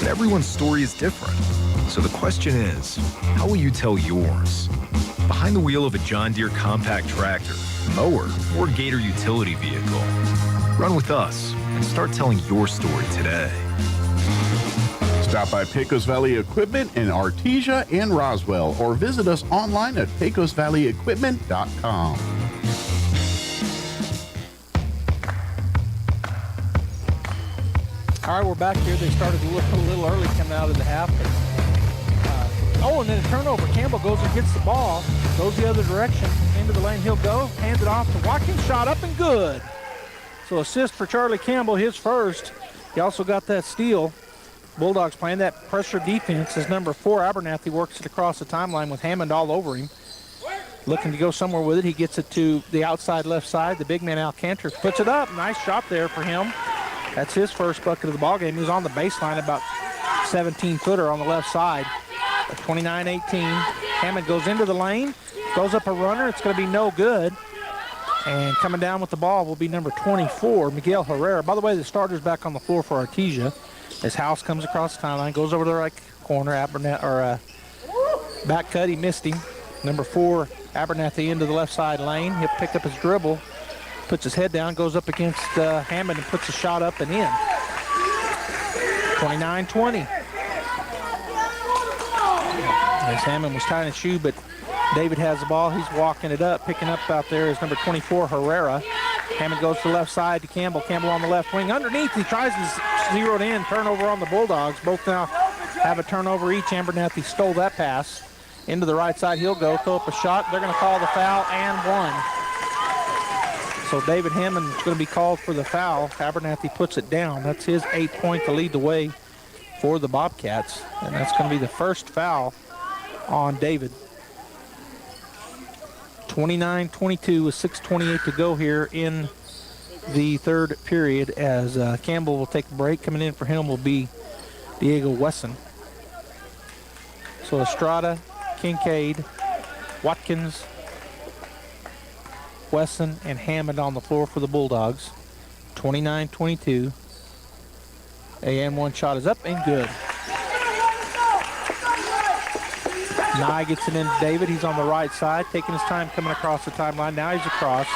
And everyone's story is different. So the question is, how will you tell yours? Behind the wheel of a John Deere compact tractor, mower, or Gator utility vehicle. Run with us and start telling your story today. Stop by Pecos Valley Equipment in Artesia and Roswell, or visit us online at pecosvalleyequipment.com. All right, we're back here. They started a little early coming out of the half. And then a turnover. Campbell goes and gets the ball, goes the other direction, into the lane. He'll go, hands it off to Watkins, shot up and good. So assist for Charlie Campbell, his first. He also got that steal. Bulldogs playing that pressure defense as number 4, Abernathy, works it across the timeline with Hammond all over him. Looking to go somewhere with it. He gets it to the outside left side. The big man, Al Cantor, puts it up. Nice shot there for him. That's his first bucket of the ballgame. He was on the baseline, about 17-footer on the left side. 29-18. Hammond goes into the lane, goes up a runner. It's going to be no good. And coming down with the ball will be number 24, Miguel Herrera. By the way, the starter's back on the floor for Artesia. As House comes across the timeline, goes over to the right corner. Back cut, he missed him. Number 4, Abernathy, into the left side lane. He'll pick up his dribble, puts his head down, goes up against Hammond and puts a shot up and in. 29-20. As Hammond was tying his shoe, but David has the ball. He's walking it up. Picking up out there is number 24, Herrera. Hammond goes to the left side to Campbell. Campbell on the left wing. Underneath, he tries to zero it in. Turnover on the Bulldogs. Both now have a turnover each. Abernathy stole that pass. Into the right side, he'll go. Throw up a shot. They're going to call the foul and one. So David Hammond is going to be called for the foul. Abernathy puts it down. That's his 8th point to lead the way for the Bobcats. And that's going to be the first foul on David. 29-22 with 6:28 to go here in the third period as Campbell will take a break. Coming in for him will be Diego Wesson. So Estrada, Kincaid, Watkins, Wesson, and Hammond on the floor for the Bulldogs. 29-22. And one shot is up and good. Nye gets it into David. He's on the right side, taking his time coming across the timeline. Now he's across.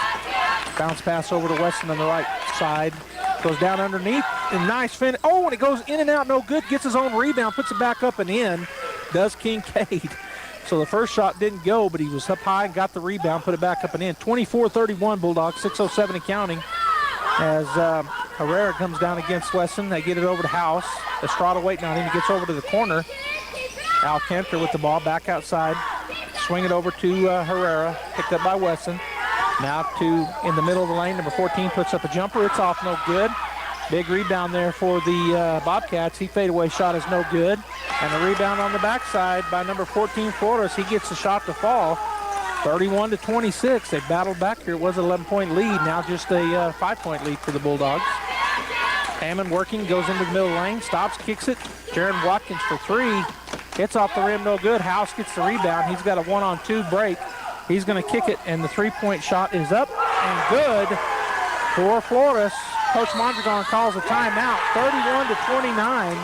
Bounce pass over to Weston on the right side. Goes down underneath. And nice finish. Oh, and it goes in and out. No good. Gets his own rebound. Puts it back up and in. Does Kincaid. So the first shot didn't go, but he was up high and got the rebound. Put it back up and in. 24-31 Bulldogs. 6:07 and counting. As Herrera comes down against Weston. They get it over to House. Estrada waiting on him. He gets over to the corner. Al Kempter with the ball back outside. Swing it over to Herrera. Picked up by Wesson. Now to in the middle of the lane. Number 14 puts up a jumper. It's off, no good. Big rebound there for the Bobcats. He fadeaway shot is no good. And the rebound on the backside by number 14 Flores. He gets the shot to fall. 31-26. They battled back here. It was an 11-point lead. Now just a 5-point lead for the Bulldogs. Hammond working, goes into the middle of the lane, stops, kicks it. Jaron Watkins for three. Hits off the rim, no good. House gets the rebound. He's got a 1-on-2 break. He's going to kick it, and the three-point shot is up and good for Flores. Coach Mondragon calls a timeout. 31-29.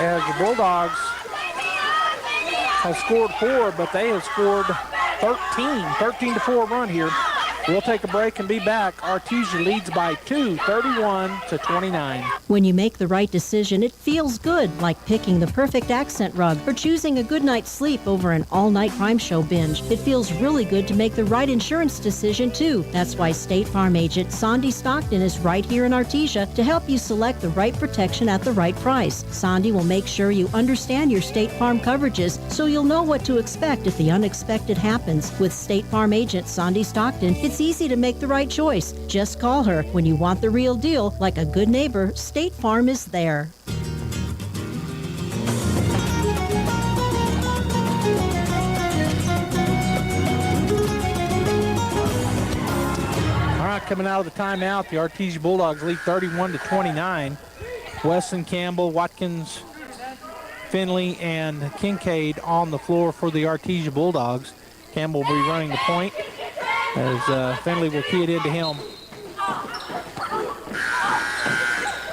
As the Bulldogs have scored 4, but they have scored 13-4 run here. We'll take a break and be back. Artesia leads by 2, 31-29. When you make the right decision, it feels good, like picking the perfect accent rug or choosing a good night's sleep over an all-night crime show binge. It feels really good to make the right insurance decision, too. That's why State Farm agent Sandy Stockton is right here in Artesia to help you select the right protection at the right price. Sandy will make sure you understand your State Farm coverages so you'll know what to expect if the unexpected happens. With State Farm agent Sandy Stockton, it's easy to make the right choice. Just call her. When you want the real deal, like a good neighbor, State Farm is there. All right, coming out of the timeout, the Artesia Bulldogs lead 31-29. Wesson, Campbell, Watkins, Finley, and Kincaid on the floor for the Artesia Bulldogs. Campbell will be running the point as Finley will key it into him.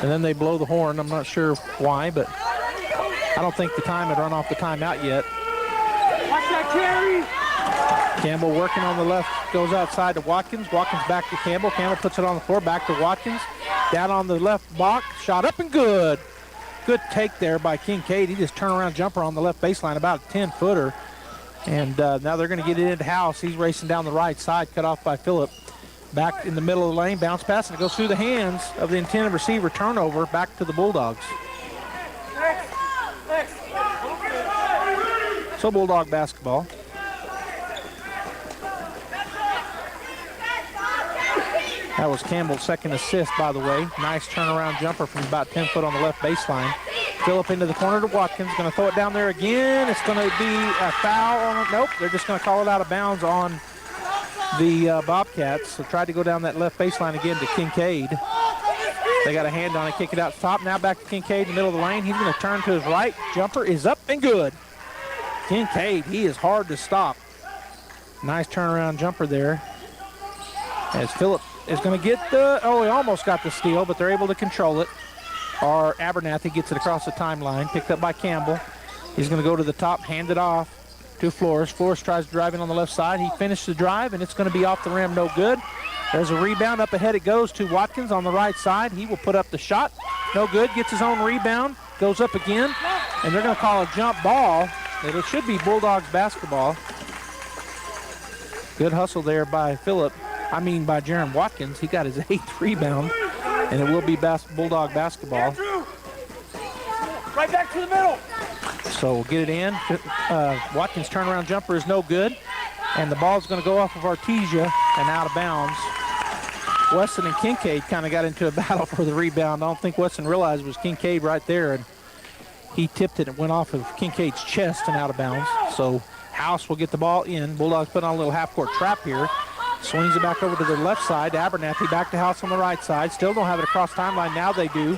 And then they blow the horn. I'm not sure why, but I don't think the time had run off the timeout yet. Watch that carry! Campbell working on the left, goes outside to Watkins. Watkins back to Campbell. Campbell puts it on the floor, back to Watkins. Down on the left block, shot up and good. Good take there by Kincaid. He just turned around jumper on the left baseline, about a 10-footer. And now they're going to get it into House. He's racing down the right side, cut off by Phillip. Back in the middle of the lane, bounce pass, and it goes through the hands of the intended receiver. Turnover back to the Bulldogs. So Bulldog basketball. That was Campbell's second assist, by the way. Nice turnaround jumper from about 10 foot on the left baseline. Phillip into the corner to Watkins. Going to throw it down there again. It's going to be a foul on it. Nope, they're just going to call it out of bounds on the Bobcats. So tried to go down that left baseline again to Kincaid. They got a hand on it, kick it out to top. Now back to Kincaid in the middle of the lane. He's going to turn to his right. Jumper is up and good. Kincaid, he is hard to stop. Nice turnaround jumper there. As Phillip is going to get the, he almost got the steal, but they're able to control it. Or Abernathy gets it across the timeline, picked up by Campbell. He's going to go to the top, hand it off to Flores. Flores tries to drive in on the left side. He finished the drive, and it's going to be off the rim, no good. There's a rebound. Up ahead it goes to Watkins on the right side. He will put up the shot. No good. Gets his own rebound. Goes up again. And they're going to call a jump ball. It should be Bulldogs basketball. Good hustle there by by Jaron Watkins. He got his 8th rebound. And it will be Bulldog basketball. Right back to the middle. So we'll get it in. Watkins' turnaround jumper is no good. And the ball's going to go off of Artesia and out of bounds. Weston and Kincaid kind of got into a battle for the rebound. I don't think Weston realized it was Kincaid right there. And he tipped it and went off of Kincaid's chest and out of bounds. So House will get the ball in. Bulldogs put on a little half-court trap here. Swings it back over to the left side. Abernathy back to House on the right side. Still don't have it across timeline. Now they do.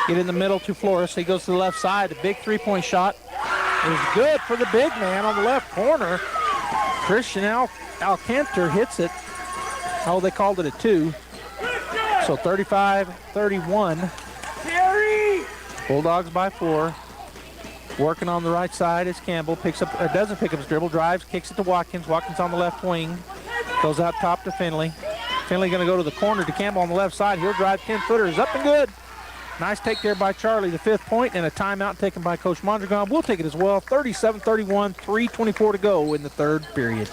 Get in the middle to Flores. He goes to the left side. A big three-point shot is good for the big man on the left corner. Christian Alcantar hits it. Oh, they called it a 2. So 35-31. Bulldogs by 4. Working on the right side is Campbell. Doesn't pick up his dribble. Drives, kicks it to Watkins. Watkins on the left wing. Goes out top to Finley. Finley going to go to the corner to Campbell on the left side. He'll drive 10-footer. Is up and good. Nice take there by Charlie, the 5th point, and a timeout taken by Coach Mondragon. We'll take it as well. 37-31, 3:24 to go in the 3rd period.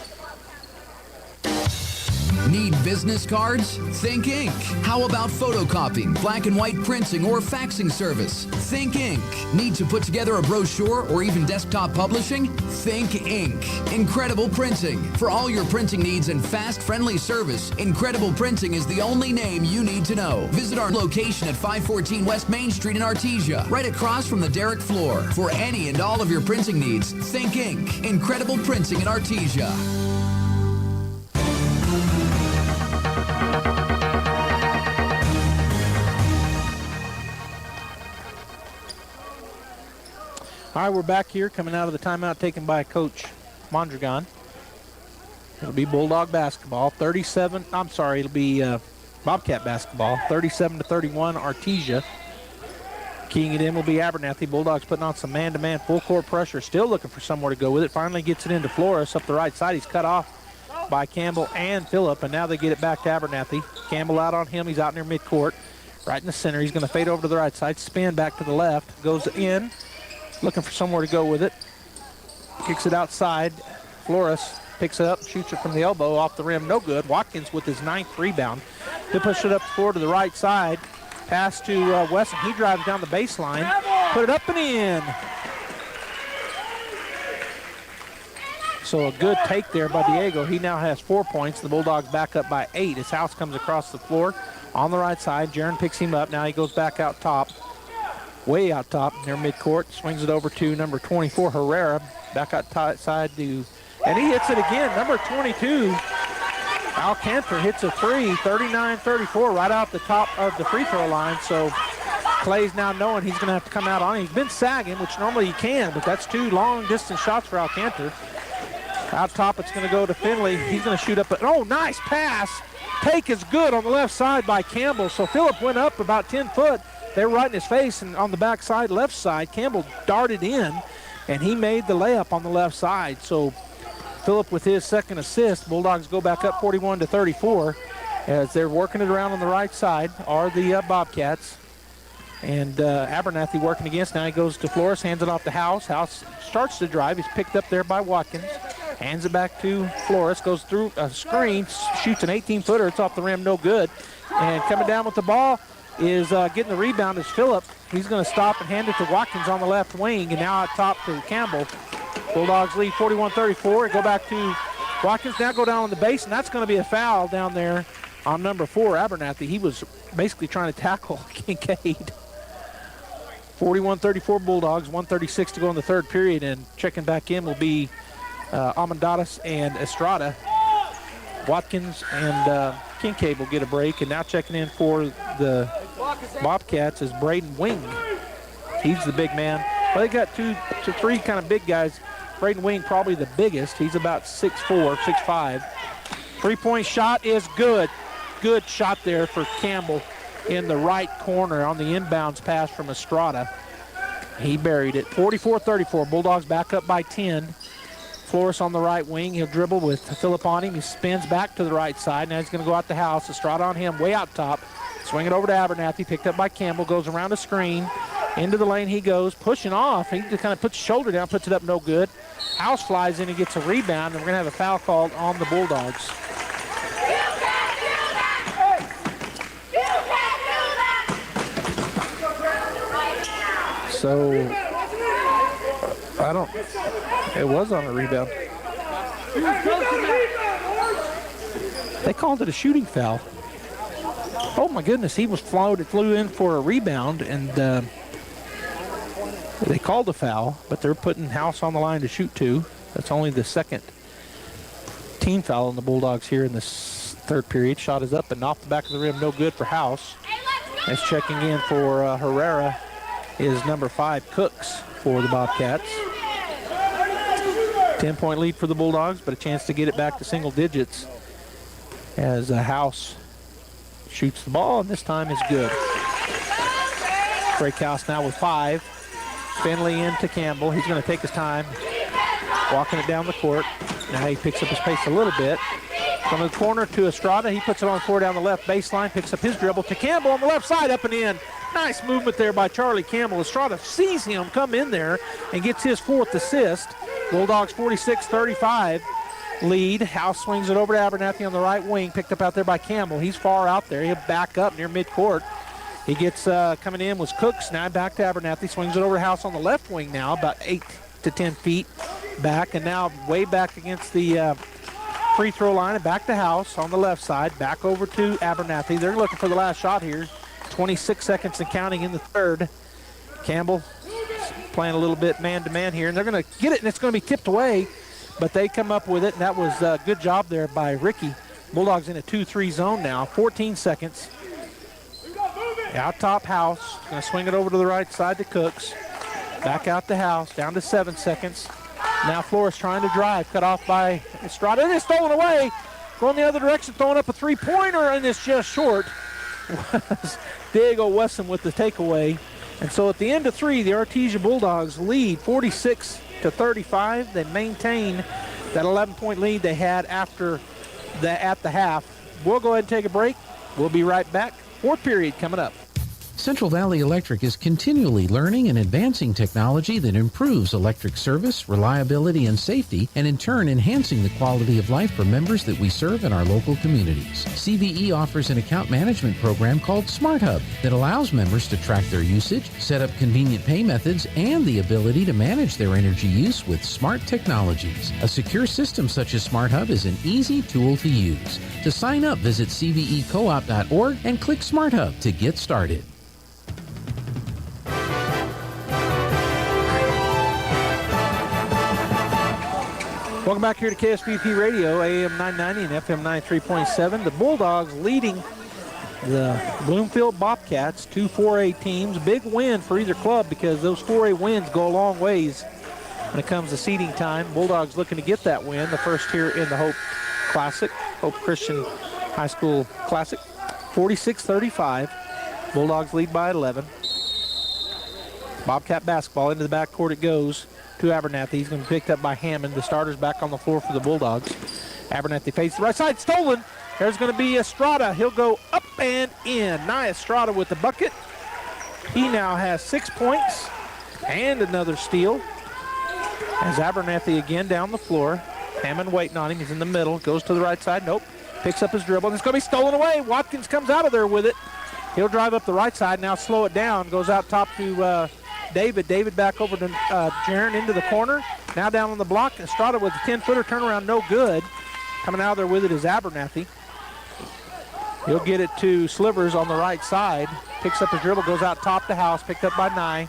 Need business cards? Think Ink. How about photocopying, black and white printing, or faxing service? Think Ink. Need to put together a brochure or even desktop publishing? Think Ink. Incredible Printing. For all your printing needs and fast, friendly service, Incredible Printing is the only name you need to know. Visit our location at 514 West Main Street in Artesia, right across from the Derrick floor. For any and all of your printing needs, Think Ink. Incredible Printing in Artesia. All right, we're back here coming out of the timeout taken by Coach Mondragon. It'll be Bulldog basketball, it'll be Bobcat basketball, 37-31 Artesia. Keying it in will be Abernathy. Bulldogs putting on some man-to-man full-court pressure, still looking for somewhere to go with it. Finally gets it into Flores up the right side. He's cut off by Campbell and Phillip, and now they get it back to Abernathy. Campbell out on him. He's out near midcourt, right in the center. He's going to fade over to the right side, spin back to the left, goes in. Looking for somewhere to go with it. Kicks it outside. Flores picks it up, shoots it from the elbow off the rim. No good. Watkins with his 9th rebound. He'll push it up the floor to the right side. Pass to Wesson. He drives down the baseline. Put it up and in. So a good take there by Diego. He now has 4 points. The Bulldogs back up by 8 as House comes across the floor on the right side. Jaron picks him up. Now he goes back out top. Way out top near midcourt, swings it over to number 24, Herrera, back out side to, and he hits it again. Number 22, Alcantar hits a 3, 39-34, right out the top of the free throw line. So Clay's now knowing he's going to have to come out on him. He's been sagging, which normally he can, but that's 2 long distance shots for Alcantar. Out top, it's going to go to Finley. He's going to shoot up, oh, nice pass. Take is good on the left side by Campbell. So Phillip went up about 10 foot. They were right in his face, and on the backside, left side, Campbell darted in, and he made the layup on the left side. So Phillip with his 2nd assist. Bulldogs go back up 41-34 as they're working it around on the right side are the Bobcats. And Abernathy working against. Now he goes to Flores, hands it off to House. House starts to drive. He's picked up there by Watkins. Hands it back to Flores, goes through a screen, shoots an 18-footer. It's off the rim, no good. And coming down with the ball is getting the rebound is Phillip. He's going to stop and hand it to Watkins on the left wing, and now out top to Campbell. Bulldogs lead 41-34. Go back to Watkins, now go down on the base, and that's going to be a foul down there on number 4, Abernathy. He was basically trying to tackle Kincaid. 41-34 Bulldogs, 1:36 to go in the 3rd period, and checking back in will be Almendares and Estrada. Watkins and Kincaid will get a break, and now checking in for the Bobcats is Braden Wing. He's the big man. Well, they got 2 to 3 kind of big guys. Braden Wing probably the biggest. He's about 6'4", 6'5". 3-point shot is good. Good shot there for Campbell in the right corner on the inbounds pass from Estrada. He buried it. 44-34. Bulldogs back up by 10. Flores on the right wing. He'll dribble with Phillip on him. He spins back to the right side. Now he's going to go out the house. Estrada on him, way out top. Swing it over to Abernathy. Picked up by Campbell. Goes around the screen. Into the lane he goes. Pushing off. He just kind of puts his shoulder down. Puts it up, no good. House flies in and gets a rebound. And we're going to have a foul called on the Bulldogs. So, it was on a rebound. They called it a shooting foul. Oh my goodness, he flew in for a rebound, and they called a foul, but they're putting House on the line to shoot 2. That's only the 2nd team foul on the Bulldogs here in this 3rd period. Shot is up and off the back of the rim, no good for House. As checking in for Herrera is number 5, Cooks, for the Bobcats. 10-point lead for the Bulldogs, but a chance to get it back to single digits as House shoots the ball, and this time is good. Breakhouse now with 5. Finley into Campbell. He's going to take his time, walking it down the court. Now he picks up his pace a little bit. From the corner to Estrada. He puts it on the floor down the left baseline, picks up his dribble to Campbell on the left side, up and in. Nice movement there by Charlie Campbell. Estrada sees him come in there and gets his 4th assist. Bulldogs 46-35 lead. House swings it over to Abernathy on the right wing, picked up out there by Campbell. He's far out there. He'll back up near midcourt. He gets coming in was Cooks. Now back to Abernathy. Swings it over to House on the left wing now, about 8 to 10 feet back, and now way back against the free throw line, and back to House on the left side, back over to Abernathy. They're looking for the last shot here. 26 seconds and counting in the third. Campbell playing a little bit man-to-man here, and they're going to get it, and it's going to be tipped away, but they come up with it, and that was a good job there by Ricky. Bulldogs in a 2-3 zone now. 14 seconds. Out top, House. Going to swing it over to the right side to Cooks. Back out to House, down to 7 seconds. Now Flores trying to drive, cut off by Estrada. It is stolen away. Going the other direction, throwing up a three-pointer, and it's just short. Was Diego Wesson with the takeaway. And so at the end of 3, the Artesia Bulldogs lead 46-35. They maintain that 11-point lead they had at the half. We'll go ahead and take a break. We'll be right back. 4th period coming up. Central Valley Electric is continually learning and advancing technology that improves electric service, reliability, and safety, and in turn enhancing the quality of life for members that we serve in our local communities. CVE offers an account management program called Smart Hub that allows members to track their usage, set up convenient pay methods, and the ability to manage their energy use with smart technologies. A secure system such as Smart Hub is an easy tool to use. To sign up, visit cvecoop.org and click Smart Hub to get started. Welcome back here to KSBP Radio, AM 990 and FM 93.7. The Bulldogs leading the Bloomfield Bobcats, 2 4A teams. Big win for either club because those 4A wins go a long ways when it comes to seeding time. Bulldogs looking to get that win, the first here in the Hope Classic, Hope Christian High School Classic. 46-35. Bulldogs lead by 11. Bobcat basketball into the backcourt it goes to Abernathy. He's going to be picked up by Hammond. The starter's back on the floor for the Bulldogs. Abernathy fades the right side, stolen. There's going to be Estrada. He'll go up and in. Nye Estrada with the bucket. He now has 6 points and another steal. As Abernathy again down the floor. Hammond waiting on him. He's in the middle. Goes to the right side. Nope. Picks up his dribble. And it's going to be stolen away. Watkins comes out of there with it. He'll drive up the right side. Now slow it down. Goes out top to David. David back over to Jaron into the corner. Now down on the block. Estrada with a 10-footer turnaround, no good. Coming out there with it is Abernathy. He'll get it to Slivers on the right side. Picks up his dribble, goes out top to House. Picked up by Nye.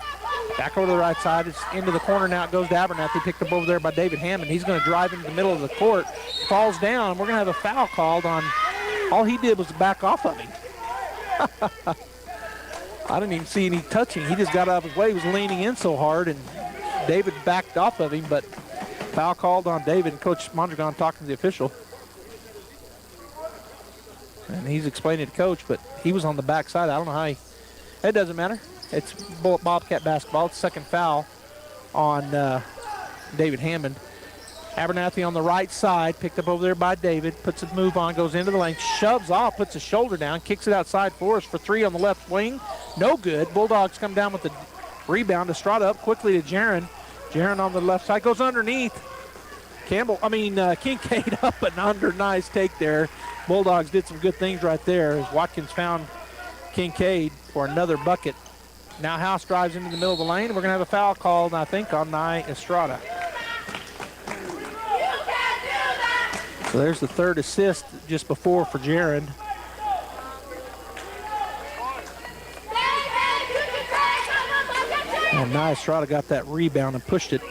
Back over to the right side. It's into the corner now. It goes to Abernathy. Picked up over there by David Hammond. He's going to drive into the middle of the court. Falls down. We're going to have a foul called on. All he did was back off of him. I didn't even see any touching. He just got out of his way. He was leaning in so hard, and David backed off of him, but foul called on David, and Coach Mondragon talking to the official. And he's explaining to Coach, but he was on the backside. I don't know how he... It doesn't matter. It's Bobcat basketball. It's second foul on David Hammond. Abernathy on the right side, picked up over there by David, puts a move on, goes into the lane, shoves off, puts his shoulder down, kicks it outside for us for 3 on the left wing. No good. Bulldogs come down with the rebound. Estrada up quickly to Jaron. Jaron on the left side goes underneath. Kincaid up and under. Nice take there. Bulldogs did some good things right there as Watkins found Kincaid for another bucket. Now House drives into the middle of the lane. We're going to have a foul called, I think, on Nye Estrada. So there's the third assist just before for Jaron. And Nye Estrada got that rebound and pushed it.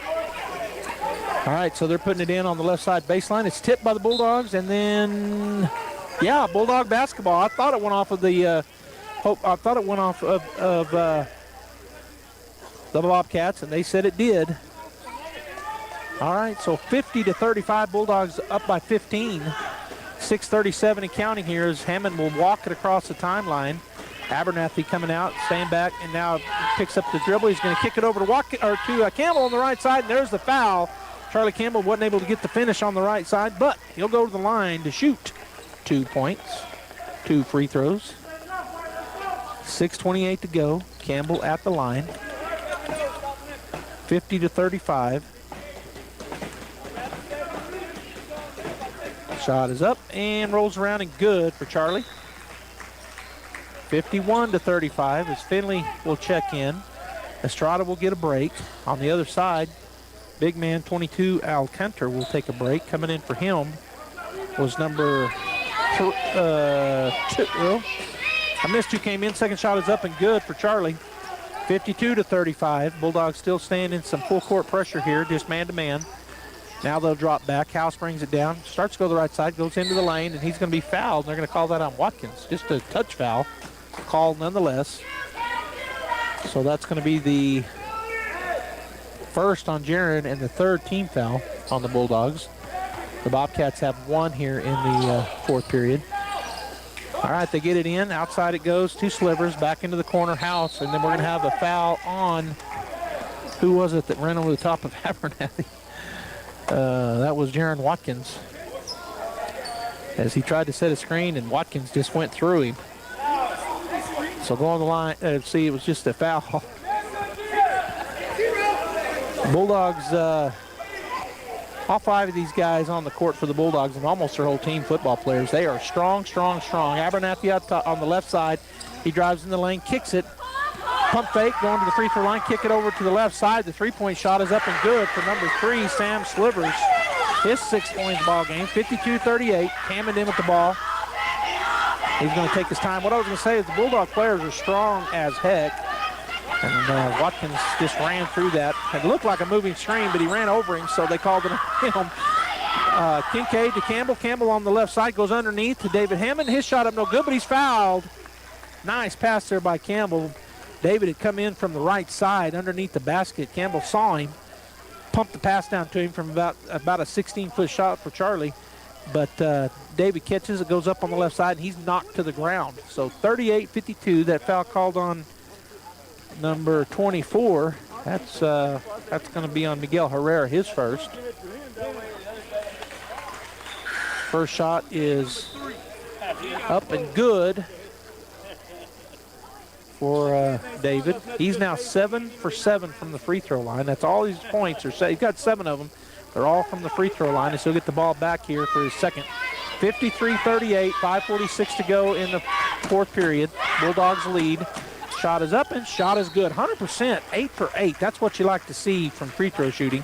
All right, so they're putting it in on the left side baseline. It's tipped by the Bulldogs, and then, yeah, Bulldog basketball. I thought it went off of the I thought it went off of the Bobcats, and they said it did. All right, so 50-35, Bulldogs up by 15. 6:37 and counting here as Hammond will walk it across the timeline. Abernathy coming out, staying back, and now picks up the dribble. He's going to kick it over to Campbell on the right side, and there's the foul. Charlie Campbell wasn't able to get the finish on the right side, but he'll go to the line to shoot 2 points, 2 free throws. 6:28 to go. Campbell at the line. 50-35. Shot is up and rolls around and good for Charlie. 51-35 as Finley will check in. Estrada will get a break. On the other side, big man 22 Alcantara will take a break. Coming in for him was number 2. I missed who came in. Second shot is up and good for Charlie. 52-35. Bulldogs still staying in some full court pressure here, just man to man. Now they'll drop back. House brings it down. Starts to go to the right side, goes into the lane, and he's going to be fouled. They're going to call that on Watkins. Just a touch foul. Called nonetheless. So that's going to be the first on Jaron and the third team foul on the Bulldogs. The Bobcats have 1 here in the fourth period. All right, they get it in. Outside it goes. 2 slivers. Back into the corner. House. And then we're going to have a foul on, who was it that ran over the top of Abernathy? That was Jaron Watkins. As he tried to set a screen, and Watkins just went through him. So go on the line. See, it was just a foul. Bulldogs, all 5 of these guys on the court for the Bulldogs and almost their whole team, football players, they are strong, strong, strong. Abernathy out on the left side. He drives in the lane, kicks it. Pump fake, going to the free throw line, kick it over to the left side. The three-point shot is up and good for number 3, Sam Slivers. His 6th point ball game, 52-38. Hammond in with the ball. He's going to take his time. What I was going to say is the Bulldog players are strong as heck. And Watkins just ran through that. It looked like a moving screen, but he ran over him, so they called it on him. Kincaid to Campbell. Campbell on the left side goes underneath to David Hammond. His shot up no good, but he's fouled. Nice pass there by Campbell. David had come in from the right side underneath the basket. Campbell saw him, pumped the pass down to him from about a 16-foot shot for Charlie. But David catches it, goes up on the left side, and he's knocked to the ground. So 38-52, that foul called on number 24. That's going to be on Miguel Herrera, his first. First shot is up and good for David. He's now 7 for 7 from the free throw line. That's all his points are. He's got 7 of them. They're all from the free throw line, and so he'll get the ball back here for his second. 53-38, 5:46 to go in the fourth period. Bulldogs lead. Shot is up and shot is good. 100%, 8 for 8. That's what you like to see from free throw shooting.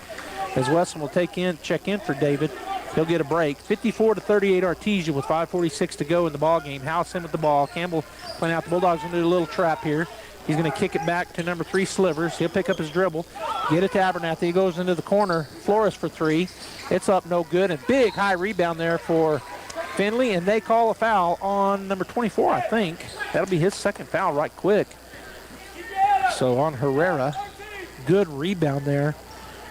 As Wesson will check in for David. He'll get a break. 54-38 Artesia with 5:46 to go in the ball game. House in with the ball. Campbell playing out. The Bulldogs going to do a little trap here. He's going to kick it back to number 3 Slivers. He'll pick up his dribble. Get it to Abernathy. He goes into the corner. Flores for 3. It's up no good. And big high rebound there for Finley. And they call a foul on number 24, I think. That'll be his second foul right quick. So on Herrera, good rebound there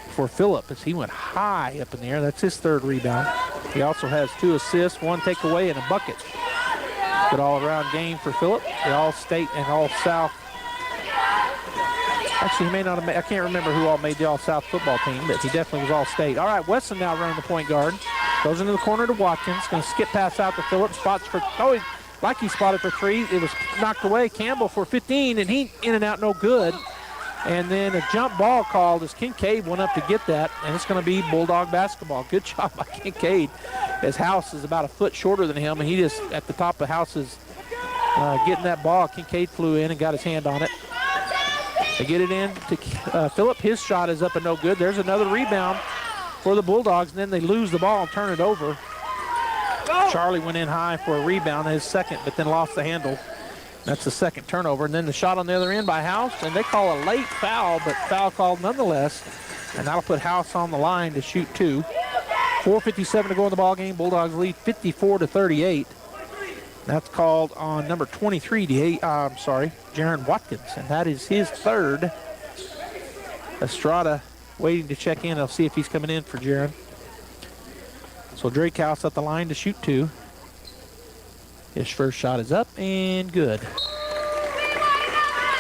for Phillip as he went high up in the air. That's his third rebound. He also has 2 assists, 1 takeaway, and a bucket. Good all-around game for Phillip. The All-State and All-South. Actually, he may not have made, I can't remember who all made the All-South football team, but he definitely was All-State. All right, Wesson now running the point guard. Goes into the corner to Watkins. Going to skip pass out to Phillip. Spots for, he spotted for 3. It was knocked away. Campbell for 15, and he in and out no good. And then a jump ball called as Kincaid went up to get that, and it's going to be Bulldog basketball. Good job by Kincaid. His House is about a foot shorter than him, and he just, at the top of House's getting that ball, Kincaid flew in and got his hand on it. They get it in to Phillip. His shot is up and no good. There's another rebound for the Bulldogs, and then they lose the ball and turn it over. Charlie went in high for a rebound, his second, but then lost the handle. That's the second turnover. And then the shot on the other end by House, and they call a late foul, but foul called nonetheless. And that'll put House on the line to shoot 2. 4:57 to go in the ball game. Bulldogs lead 54-38. That's called on number 23, Jaron Watkins, and that is his third. Estrada waiting to check in. I'll see if he's coming in for Jaron. So Drake House at the line to shoot 2. His first shot is up and good.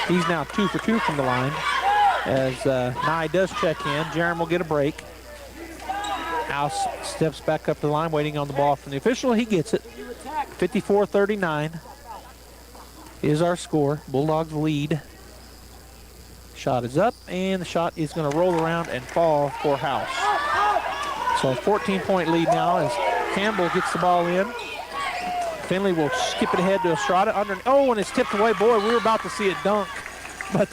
He's now 2 for 2 from the line. As Nye does check in, Jaron will get a break. House steps back up the line, waiting on the ball from the official. He gets it. 54-39 is our score. Bulldogs lead. Shot is up, and the shot is going to roll around and fall for House. So a 14-point lead now as Campbell gets the ball in. Finley will skip it ahead to Estrada. And it's tipped away. Boy, we were about to see it dunk. But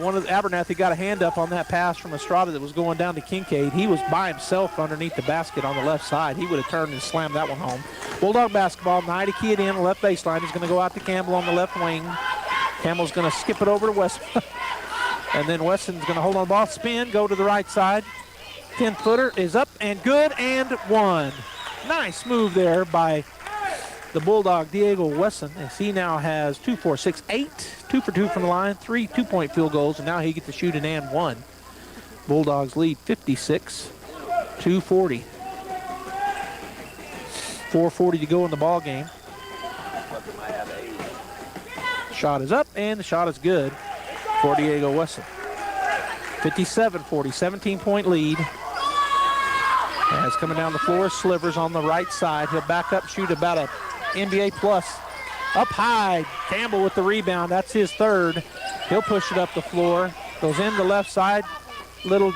one of the Abernathy got a hand up on that pass from Estrada that was going down to Kincaid. He was by himself underneath the basket on the left side. He would have turned and slammed that one home. Bulldog basketball. Nye to key it in. Left baseline. He's going to go out to Campbell on the left wing. Campbell's going to skip it over to Weston. And then Weston's going to hold on the ball, spin, go to the right side. 10-footer is up and good and one. Nice move there by the Bulldog, Diego Wesson, as he now has 2, 4, 6, 8. 2 for 2 from the line, 3 2-point field goals, and now he gets to shoot an and one. Bulldogs lead 56-40. 4:40 to go in the ball game. Shot is up, and the shot is good for Diego Wesson. 57-40, 17-point lead. As coming down the floor, Slivers on the right side. He'll back up, shoot about a NBA plus. Up high, Campbell with the rebound. That's his third. He'll push it up the floor. Goes in the left side. Little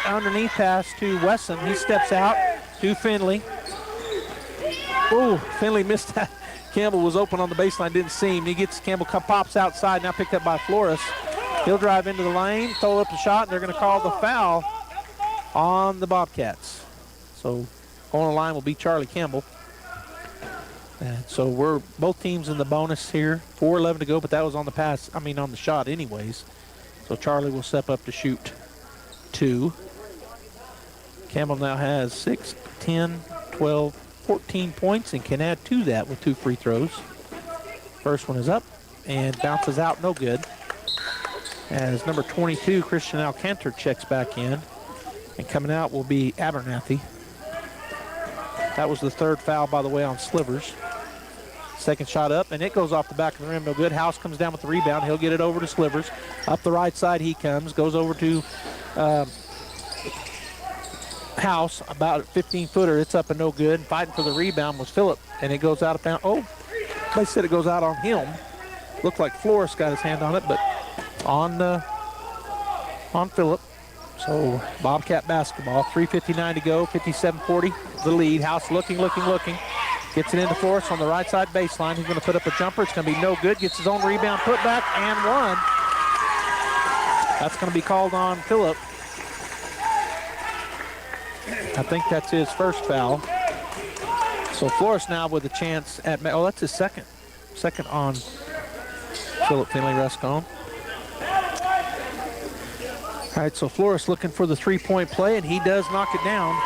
underneath pass to Wesson. He steps out to Finley. Ooh, Finley missed that. Campbell was open on the baseline, didn't see him. He gets, Campbell pops outside, now picked up by Flores. He'll drive into the lane, throw up the shot, and they're going to call the foul on the Bobcats. So on the line will be Charlie Campbell. And so we're both teams in the bonus here. 4:11 to go, but that was on the pass, on the shot anyways. So Charlie will step up to shoot 2. Campbell now has 6, 10, 12, 14 points and can add to that with 2 free throws. First one is up and bounces out, no good. As number 22, Christian Alcantar, checks back in. And coming out will be Abernathy. That was the third foul, by the way, on Slivers. Second shot up, and it goes off the back of the rim, no good. House comes down with the rebound. He'll get it over to Slivers. Up the right side he comes, goes over to House, about a 15-footer. It's up and no good. Fighting for the rebound was Phillip, and it goes out of bounds. Oh, they said it goes out on him. Looked like Flores got his hand on it, but on Phillip. So Bobcat basketball, 3:59 to go, 57-40, the lead. House looking. Gets it into Forrest on the right side baseline. He's going to put up a jumper. It's going to be no good. Gets his own rebound, put back, and one. That's going to be called on Phillip. I think that's his first foul. So Flores now with a chance at, that's his second. Second on Phillip Finley-Ruscone. All right, so Flores looking for the three-point play, and he does knock it down.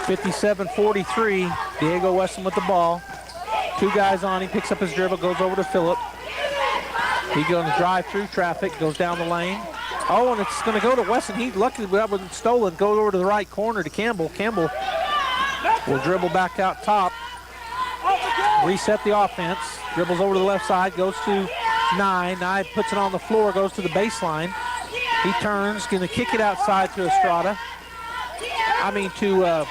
57-43, Diego Weston with the ball. 2 guys on him, picks up his dribble, goes over to Phillip. He's going to drive through traffic, goes down the lane. Oh, and it's going to go to Weston. He luckily that wasn't stolen. Goes over to the right corner to Campbell. Campbell will dribble back out top. Reset the offense. Dribbles over to the left side, goes to Nye. Nye puts it on the floor, goes to the baseline. He turns, going to kick it outside to Estrada. To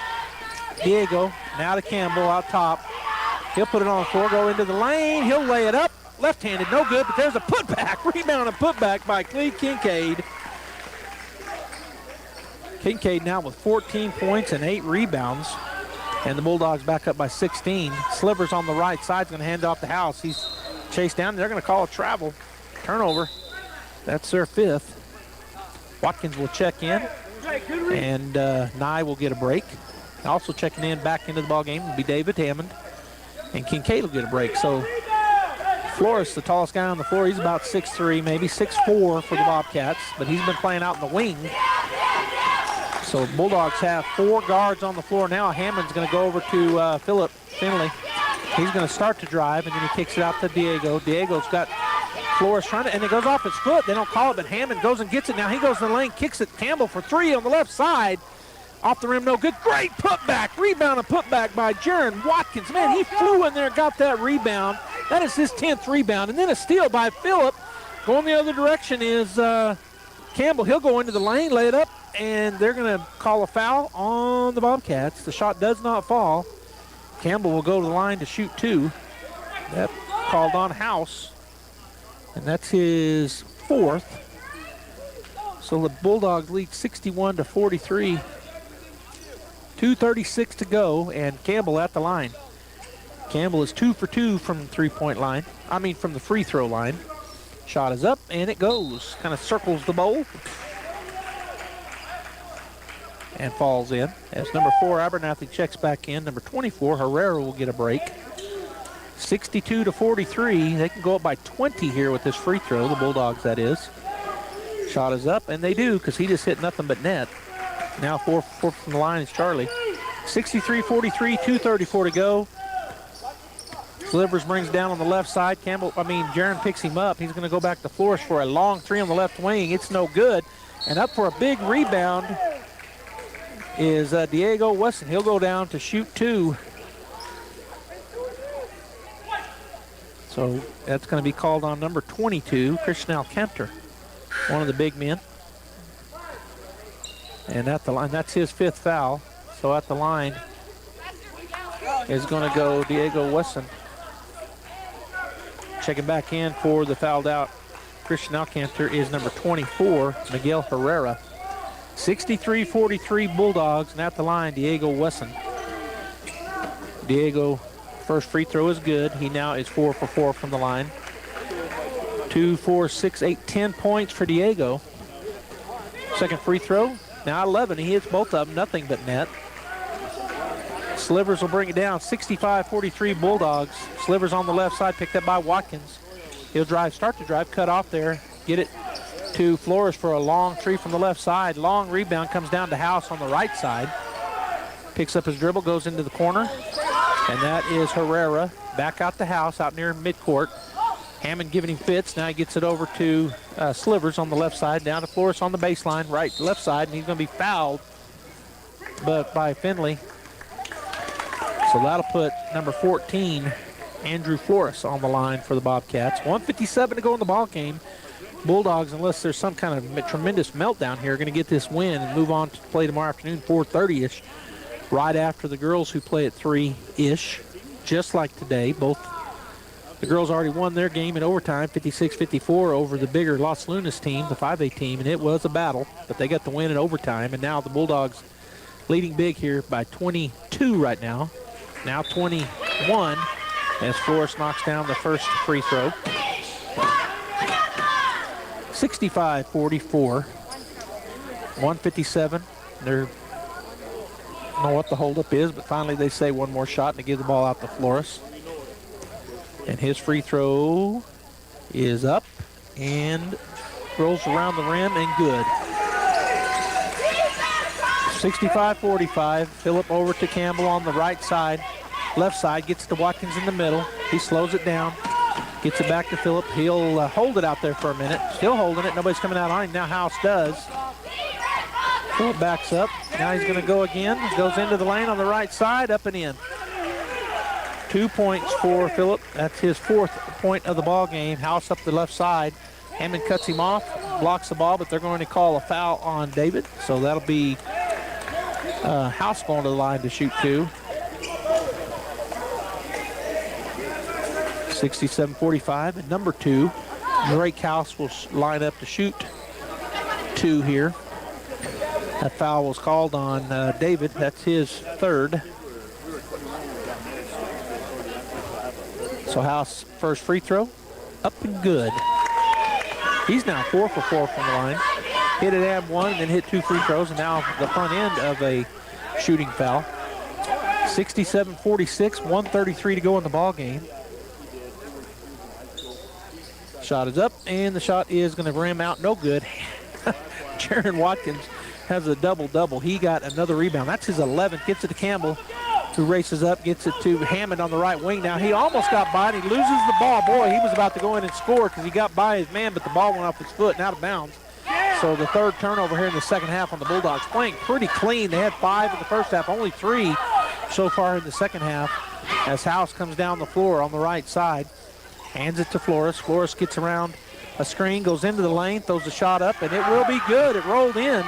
Diego. Now to Campbell out top. He'll put it on the floor, go into the lane. He'll lay it up. Left-handed, no good, but there's a putback. Rebound and putback by Cleve Kincaid. Kincaid now with 14 points and 8 rebounds. And the Bulldogs back up by 16. Slivers on the right side is going to hand off the House. He's chased down. They're going to call a travel. Turnover. That's their 5th. Watkins will check in. And Nye will get a break. Also checking in back into the ball game will be David Hammond. And Kincaid will get a break. So Flores, the tallest guy on the floor, he's about 6'3", maybe 6'4" for the Bobcats, but he's been playing out in the wing. So Bulldogs have 4 guards on the floor now. Hammond's going to go over to Philip Finley. He's going to start to drive, and then he kicks it out to Diego. Diego's got Flores trying to, and it goes off his foot. They don't call it, but Hammond goes and gets it. Now he goes in the lane, kicks it. Campbell for 3 on the left side. Off the rim, no good. Great putback. Rebound and putback by Jaron Watkins. Man, he flew in there, got that rebound. That is his 10th rebound. And then a steal by Phillip. Going the other direction is Campbell. He'll go into the lane, lay it up, and they're going to call a foul on the Bobcats. The shot does not fall. Campbell will go to the line to shoot 2. That called on House, and that's his 4th. So the Bulldogs lead 61-43. 2:36 to go, and Campbell at the line. Campbell is 2 for 2 from the three-point line. From the free throw line. Shot is up, and it goes. Kind of circles the bowl. And falls in. As number 4, Abernathy checks back in. Number 24, Herrera will get a break. 62-43. They can go up by 20 here with this free throw, the Bulldogs, that is. Shot is up, and they do, because he just hit nothing but net. Now 4 from the line is Charlie. 63-43, 2:34 to go. Slivers brings down on the left side. Jaron picks him up. He's going to go back to Flores for a long 3 on the left wing. It's no good. And up for a big rebound is Diego Wesson. He'll go down to shoot 2. So that's going to be called on number 22, Christian Alcantar, one of the big men. And at the line, that's his 5th foul. So at the line is going to go Diego Wesson. Checking back in for the fouled out Christian Alcantar is number 24, Miguel Herrera. 63-43 Bulldogs, and at the line, Diego Wesson. Diego, first free throw is good. He now is 4 for 4 from the line. 2, 4, 6, 8, 10 points for Diego. Second free throw. Now 11, he hits both of them, nothing but net. Slivers will bring it down, 65-43 Bulldogs. Slivers on the left side, picked up by Watkins. He'll start to drive, cut off there, get it to Flores for a long 3 from the left side. Long rebound comes down to House on the right side. Picks up his dribble, goes into the corner, and that is Herrera. Back out to House, out near midcourt. Hammond giving him fits. Now he gets it over to Slivers on the left side, down to Flores on the baseline, left side, and he's going to be fouled by Finley. So that'll put number 14, Andrew Flores, on the line for the Bobcats. 1:57 to go in the ball game. Bulldogs, unless there's some kind of tremendous meltdown here, are going to get this win and move on to play tomorrow afternoon, 4:30-ish, right after the girls who play at 3-ish, just like today. The girls already won their game in overtime, 56-54 over the bigger Los Lunas team, the 5A team, and it was a battle, but they got the win in overtime, and now the Bulldogs leading big here by 22 right now. Now 21 as Flores knocks down the first free throw. 65-44, 1:57. I don't know what the holdup is, but finally they say one more shot and they give the ball out to Flores. And his free throw is up and rolls around the rim and good. 65-45. Phillip over to Campbell on the right side. Left side, gets to Watkins in the middle. He slows it down. Gets it back to Phillip. He'll hold it out there for a minute. Still holding it. Nobody's coming out on him. Now House does. Phillip backs up. Now he's going to go again. Goes into the lane on the right side. Up and in. 2 points for Phillip. That's his 4th point of the ball game. House up the left side. Hammond cuts him off. Blocks the ball, but they're going to call a foul on David. So that'll be House going to the line to shoot 2. 67-45. And number 2, Drake House will line up to shoot 2 here. That foul was called on David. That's his 3rd. So House first free throw, up and good. He's now 4 for 4 from the line. Hit it and 1, and then hit 2 free throws, and now the front end of a shooting foul. 67-46, 1:33 to go in the ball game. Shot is up, and the shot is going to rim out, no good. Jaron Watkins has a double-double. He got another rebound. That's his 11th. Gets it to Campbell, who races up, gets it to Hammond on the right wing. Now, he almost got by, and he loses the ball. Boy, he was about to go in and score because he got by his man, but the ball went off his foot and out of bounds. So the third turnover here in the second half on the Bulldogs. Playing pretty clean. They had 5 in the first half, only 3 so far in the second half. As House comes down the floor on the right side, hands it to Flores. Flores gets around a screen, goes into the lane, throws the shot up, and it will be good. It rolled in.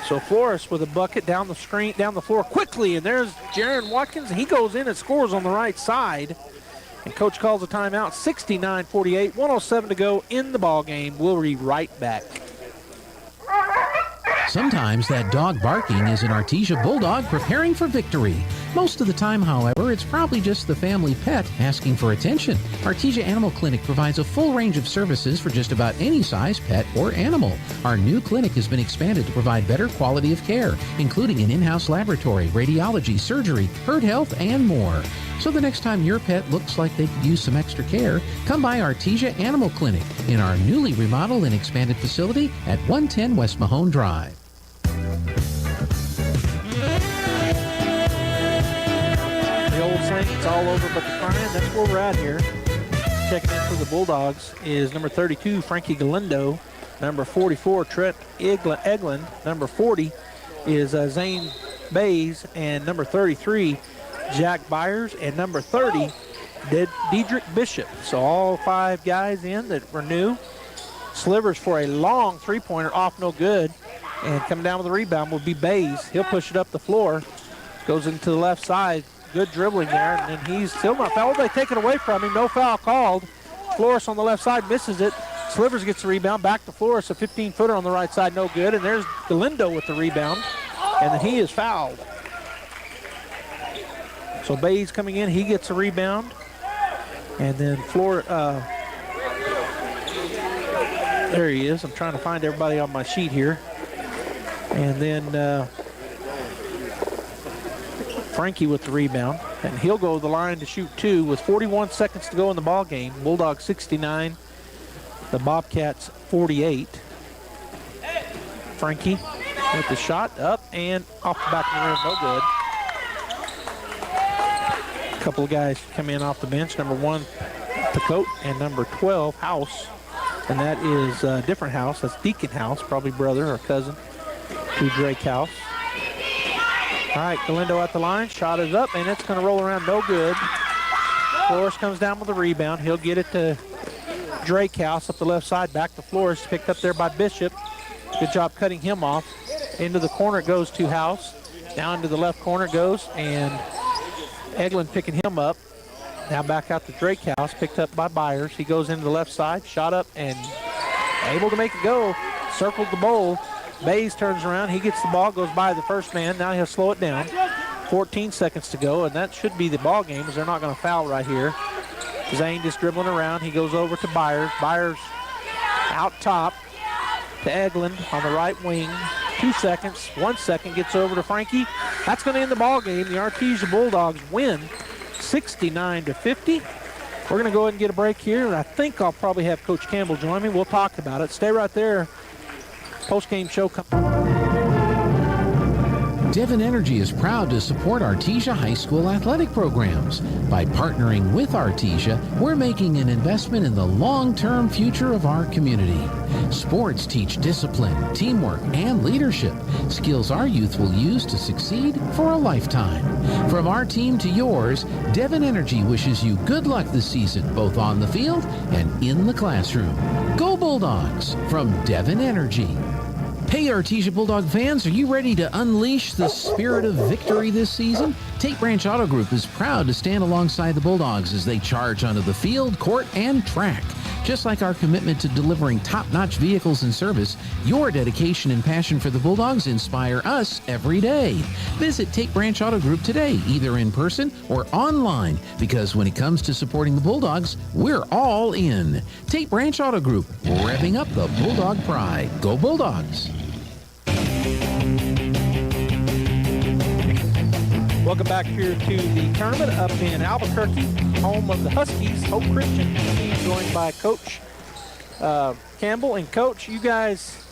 So Flores with a bucket down the screen, down the floor quickly, and there's Jaron Watkins. He goes in and scores on the right side. And Coach calls a timeout, 69-48, 1:07 to go in the ball game. We'll be right back. Sometimes that dog barking is an Artesia Bulldog preparing for victory. Most of the time, however, it's probably just the family pet asking for attention. Artesia Animal Clinic provides a full range of services for just about any size pet or animal. Our new clinic has been expanded to provide better quality of care, including an in-house laboratory, radiology, surgery, herd health, and more. So the next time your pet looks like they could use some extra care, come by Artesia Animal Clinic in our newly remodeled and expanded facility at 110 West Mahone Drive. The old saying, it's all over but the crying. That's where we're at here. Checking in for the Bulldogs is number 32, Frankie Galindo. Number 44, Trent Eglin. Number 40 is Zane Bays. And number 33, Jack Byers. And number 30, Dedrick Bishop. So all 5 guys in that were new. Slivers for a long three-pointer, off no good. And coming down with the rebound will be Bays. He'll push it up the floor. Goes into the left side. Good dribbling there. And then he's still not fouled. They take it away from him. No foul called. Flores on the left side misses it. Slivers gets the rebound. Back to Flores. A 15-footer on the right side. No good. And there's Galindo with the rebound. And then he is fouled. So Bays coming in. He gets a rebound. And then there he is. I'm trying to find everybody on my sheet here. And then Frankie with the rebound. And he'll go to the line to shoot 2 with 41 seconds to go in the ball game. Bulldogs 69, the Bobcats 48. Frankie with the shot up and off the back of the rim, no good. A couple of guys come in off the bench. Number 1, Picote, and number 12, House. And that is a different House. That's Deacon House, probably brother or cousin to Drake House. All right, Galindo at the line. Shot is up, and it's going to roll around. No good. Flores comes down with the rebound. He'll get it to Drake House up the left side. Back to Flores. Picked up there by Bishop. Good job cutting him off. Into the corner it goes to House. Down to the left corner it goes, and Eglin picking him up. Now back out to Drake House. Picked up by Byers. He goes into the left side. Shot up and able to make it go. Circled the bowl. Bays turns around. He gets the ball, goes by the first man. Now he'll slow it down. 14 seconds to go, and that should be the ball game as they're not going to foul right here. Zane just dribbling around. He goes over to Byers. Byers out top to Eglin on the right wing. 2 seconds. 1 second gets over to Frankie. That's going to end the ball game. The Artesia Bulldogs win 69-50. We're going to go ahead and get a break here, and I think I'll probably have Coach Campbell join me. We'll talk about it. Stay right there. Post-game show coming. Devon Energy is proud to support Artesia High School athletic programs. By partnering with Artesia, we're making an investment in the long-term future of our community. Sports teach discipline, teamwork, and leadership, skills our youth will use to succeed for a lifetime. From our team to yours, Devon Energy wishes you good luck this season, both on the field and in the classroom. Go Bulldogs from Devon Energy. Hey Artesia Bulldog fans, are you ready to unleash the spirit of victory this season? Tate Branch Auto Group is proud to stand alongside the Bulldogs as they charge onto the field, court, and track. Just like our commitment to delivering top-notch vehicles and service, your dedication and passion for the Bulldogs inspire us every day. Visit Tate Branch Auto Group today, either in person or online, because when it comes to supporting the Bulldogs, we're all in. Tate Branch Auto Group, revving up the Bulldog pride. Go Bulldogs! Welcome back here to the tournament up in Albuquerque, home of the Huskies, Hope Christian, joined by Coach Campbell. And Coach, you guys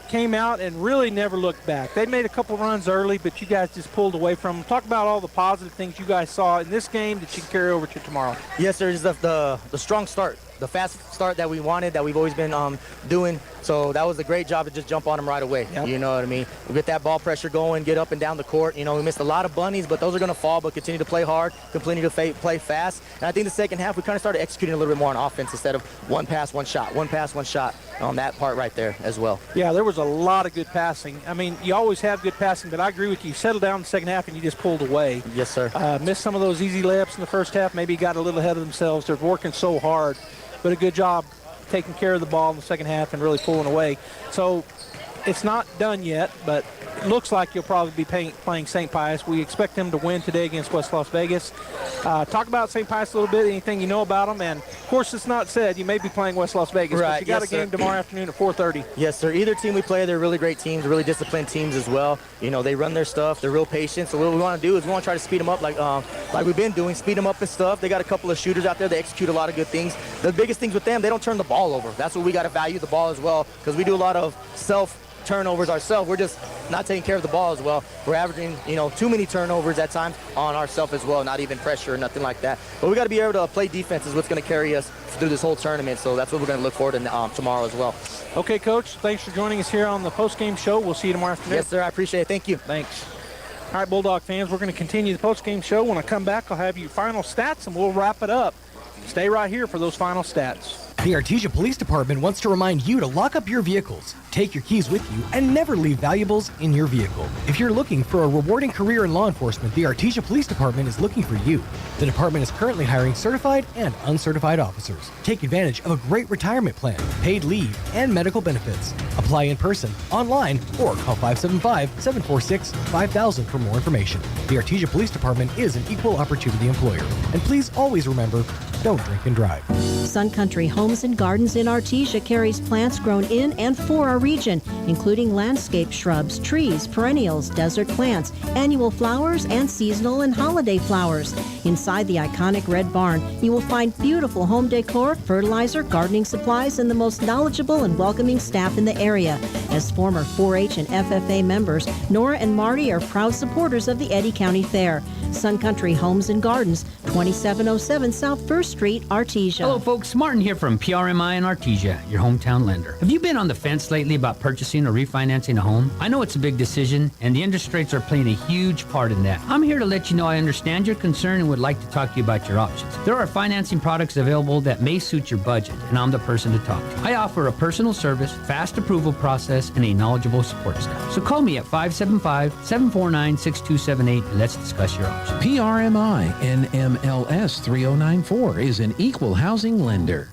came out and really never looked back. They made a couple runs early, but you guys just pulled away from them. Talk about all the positive things you guys saw in this game that you can carry over to tomorrow. Yes, sir. It's the strong start, the fast start that we wanted, that we've always been doing. So that was a great job to just jump on them right away. Yep. You know what I mean? We get that ball pressure going, get up and down the court. You know, we missed a lot of bunnies, but those are going to fall, but continue to play hard, continue to play fast. And I think the second half, we kind of started executing a little bit more on offense instead of one pass, one shot, one pass, one shot on that part right there as well. Yeah, there was a lot of good passing. I mean, you always have good passing, but I agree with you. You settled down in the second half and you just pulled away. Yes, sir. Missed some of those easy layups in the first half, maybe got a little ahead of themselves. They're working so hard, but a good job taking care of the ball in the second half and really pulling away. So it's not done yet, but it looks like you'll probably be playing St. Pius. We expect them to win today against West Las Vegas. Talk about St. Pius a little bit, anything you know about them. And, of course, it's not said. You may be playing West Las Vegas, right. but you got Yes, a game tomorrow afternoon at 4:30. Yes, sir. Either team we play, they're really great teams, really disciplined teams as well. You know, they run their stuff. They're real patient. So what we want to do is we want to try to speed them up like we've been doing, speed them up and stuff. They got a couple of shooters out there. They execute a lot of good things. The biggest things with them, they don't turn the ball over. That's what we got to value the ball as well, because we do a lot of turnovers ourselves. We're just not taking care of the ball as well. We're averaging, you know, too many turnovers at times on ourselves as well, not even pressure or nothing like that. But we got to be able to play defense is what's going to carry us through this whole tournament. So that's what we're going to look forward to tomorrow as well. Okay, Coach, thanks for joining us here on the post-game show. We'll see you tomorrow afternoon. Yes, sir. I appreciate it. Thank you. Thanks. All right, Bulldog fans, we're going to continue the post-game show. When I come back, I'll have you final stats, and we'll wrap it up. Stay right here for those final stats. The Artesia Police Department wants to remind you to lock up your vehicles, take your keys with you, and never leave valuables in your vehicle. If you're looking for a rewarding career in law enforcement, the Artesia Police Department is looking for you. The department is currently hiring certified and uncertified officers. Take advantage of a great retirement plan, paid leave, and medical benefits. Apply in person, online, or call 575-746-5000 for more information. The Artesia Police Department is an equal opportunity employer. And please always remember, don't drink and drive. Sun Country Homes and Gardens in Artesia carries plants grown in and for our region, including landscape shrubs, trees, perennials, desert plants, annual flowers, and seasonal and holiday flowers. Inside the iconic red barn, you will find beautiful home decor, fertilizer, gardening supplies, and the most knowledgeable and welcoming staff in the area. As former 4-H and FFA members, Nora and Marty are proud supporters of the Eddy County Fair. Sun Country Homes and Gardens, 2707 South 1st Street, Artesia. Hello folks, Martin here from PRMI in Artesia, your hometown lender. Have you been on the fence lately about purchasing or refinancing a home? I know it's a big decision, and the interest rates are playing a huge part in that. I'm here to let you know I understand your concern and would like to talk to you about your options. There are financing products available that may suit your budget, and I'm the person to talk to. I offer a personal service, fast approval process, and a knowledgeable support staff. So call me at 575-749-6278 and let's discuss your options. PRMI NMLS 3094 is an equal housing lender.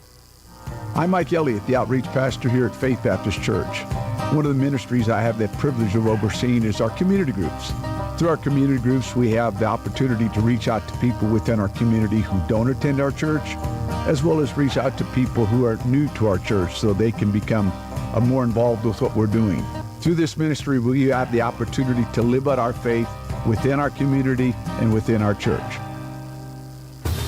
I'm Mike Elliott, the outreach pastor here at Faith Baptist Church. One of the ministries I have the privilege of overseeing is our community groups. Through our community groups, we have the opportunity to reach out to people within our community who don't attend our church, as well as reach out to people who are new to our church so they can become more involved with what we're doing. Through this ministry, we have the opportunity to live out our faith within our community and within our church.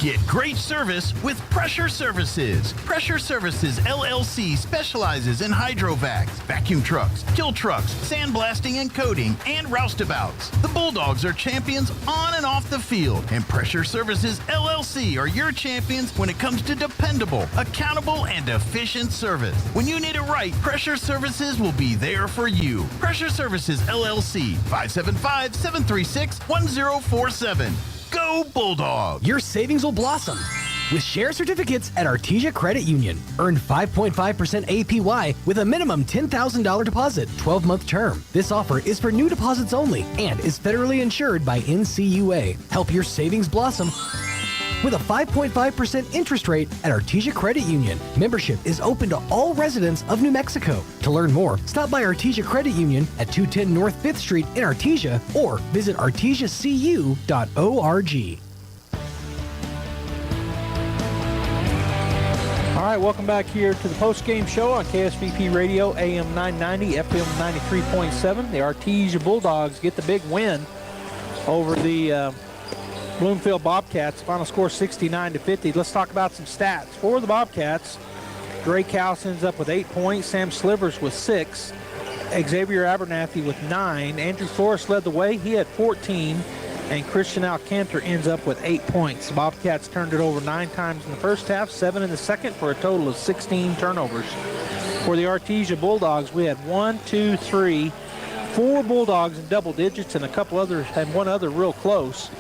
Get great service with Pressure Services. Pressure Services LLC specializes in hydrovacs, vacuum trucks, kill trucks, sandblasting and coating, and roustabouts. The Bulldogs are champions on and off the field, and Pressure Services LLC are your champions when it comes to dependable, accountable, and efficient service. When you need it right, Pressure Services will be there for you. Pressure Services LLC, 575-736-1047. Go Bulldog! Your savings will blossom with share certificates at Artesia Credit Union. Earn 5.5% APY with a minimum $10,000 deposit, 12-month term. This offer is for new deposits only and is federally insured by NCUA. Help your savings blossom with a 5.5% interest rate at Artesia Credit Union. Membership is open to all residents of New Mexico. To learn more, stop by Artesia Credit Union at 210 North 5th Street in Artesia or visit artesiacu.org. All right, welcome back here to the post-game show on KSVP Radio, AM 990, FM 93.7. The Artesia Bulldogs get the big win over the Bloomfield Bobcats. Final score 69-50. Let's talk about some stats. For the Bobcats, Gray Cowson's up with 8 points. Sam Slivers with 6. Xavier Abernathy with 9. Andrew Forrest led the way. He had 14. And Christian Alcantar ends up with 8 points. The Bobcats turned it over 9 times in the first half, 7 in the second, for a total of 16 turnovers. For the Artesia Bulldogs, we had 4 Bulldogs in double digits and a couple others, and one other real close.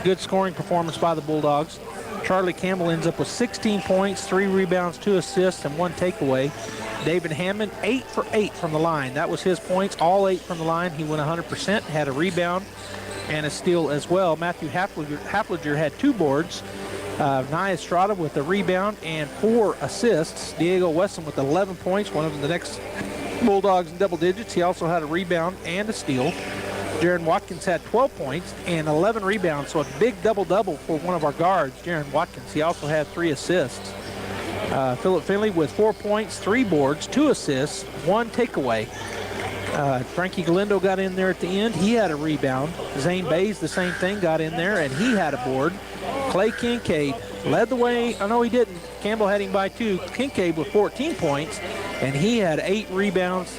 Good scoring performance by the Bulldogs. Charlie Campbell ends up with 16 points, 3 rebounds, 2 assists, and 1 takeaway. David Hammond, 8 for 8 from the line. That was his points, all 8 from the line. He went 100%, had a rebound and a steal as well. Matthew Hapliger had 2 boards. Nia Estrada with a rebound and 4 assists. Diego Wesson with 11 points, one of the next Bulldogs in double digits. He also had a rebound and a steal. Jaron Watkins had 12 points and 11 rebounds, so a big double-double for one of our guards, Jaron Watkins. He also had 3 assists. Philip Finley with 4 points, 3 boards, 2 assists, 1 takeaway. Frankie Galindo got in there at the end. He had a rebound. Zane Bays, the same thing, got in there, and he had a board. Clay Kincaid led the way. Oh, no, he didn't. Campbell had him by 2. Kincaid with 14 points, and he had 8 rebounds.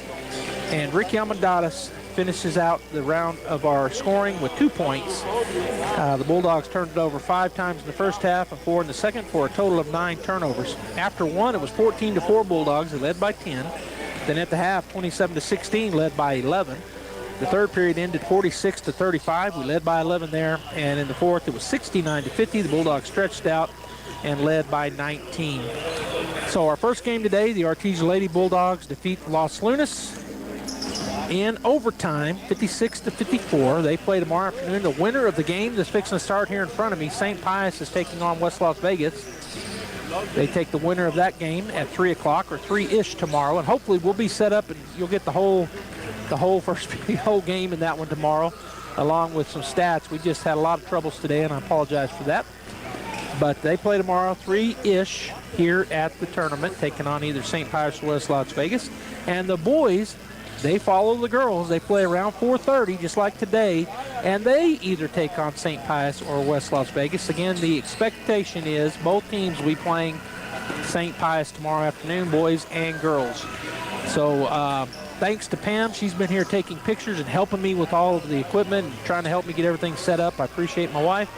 And Ricky Almendadas finishes out the round of our scoring with 2 points. The Bulldogs turned it over 5 times in the first half and 4 in the second for a total of 9 turnovers. After 1, it was 14-4 Bulldogs. They led by 10. Then at the half, 27-16, led by 11. The third period ended 46-35. We led by 11 there. And in the fourth, it was 69-50. The Bulldogs stretched out and led by 19. So our first game today, the Artesia Lady Bulldogs defeat Los Lunas in overtime, 56-54. They play tomorrow afternoon. The winner of the game that's fixing to start here in front of me, St. Pius, is taking on West Las Vegas. They take the winner of that game at 3 o'clock or 3-ish tomorrow, and hopefully we'll be set up and you'll get the whole game in that one tomorrow, along with some stats. We just had a lot of troubles today, and I apologize for that. But they play tomorrow, 3-ish, here at the tournament, taking on either St. Pius or West Las Vegas. And the boys, they follow the girls. They play around 4:30, just like today, and they either take on St. Pius or West Las Vegas. Again, the expectation is both teams will be playing St. Pius tomorrow afternoon, boys and girls. So thanks to Pam. She's been here taking pictures and helping me with all of the equipment and trying to help me get everything set up. I appreciate my wife.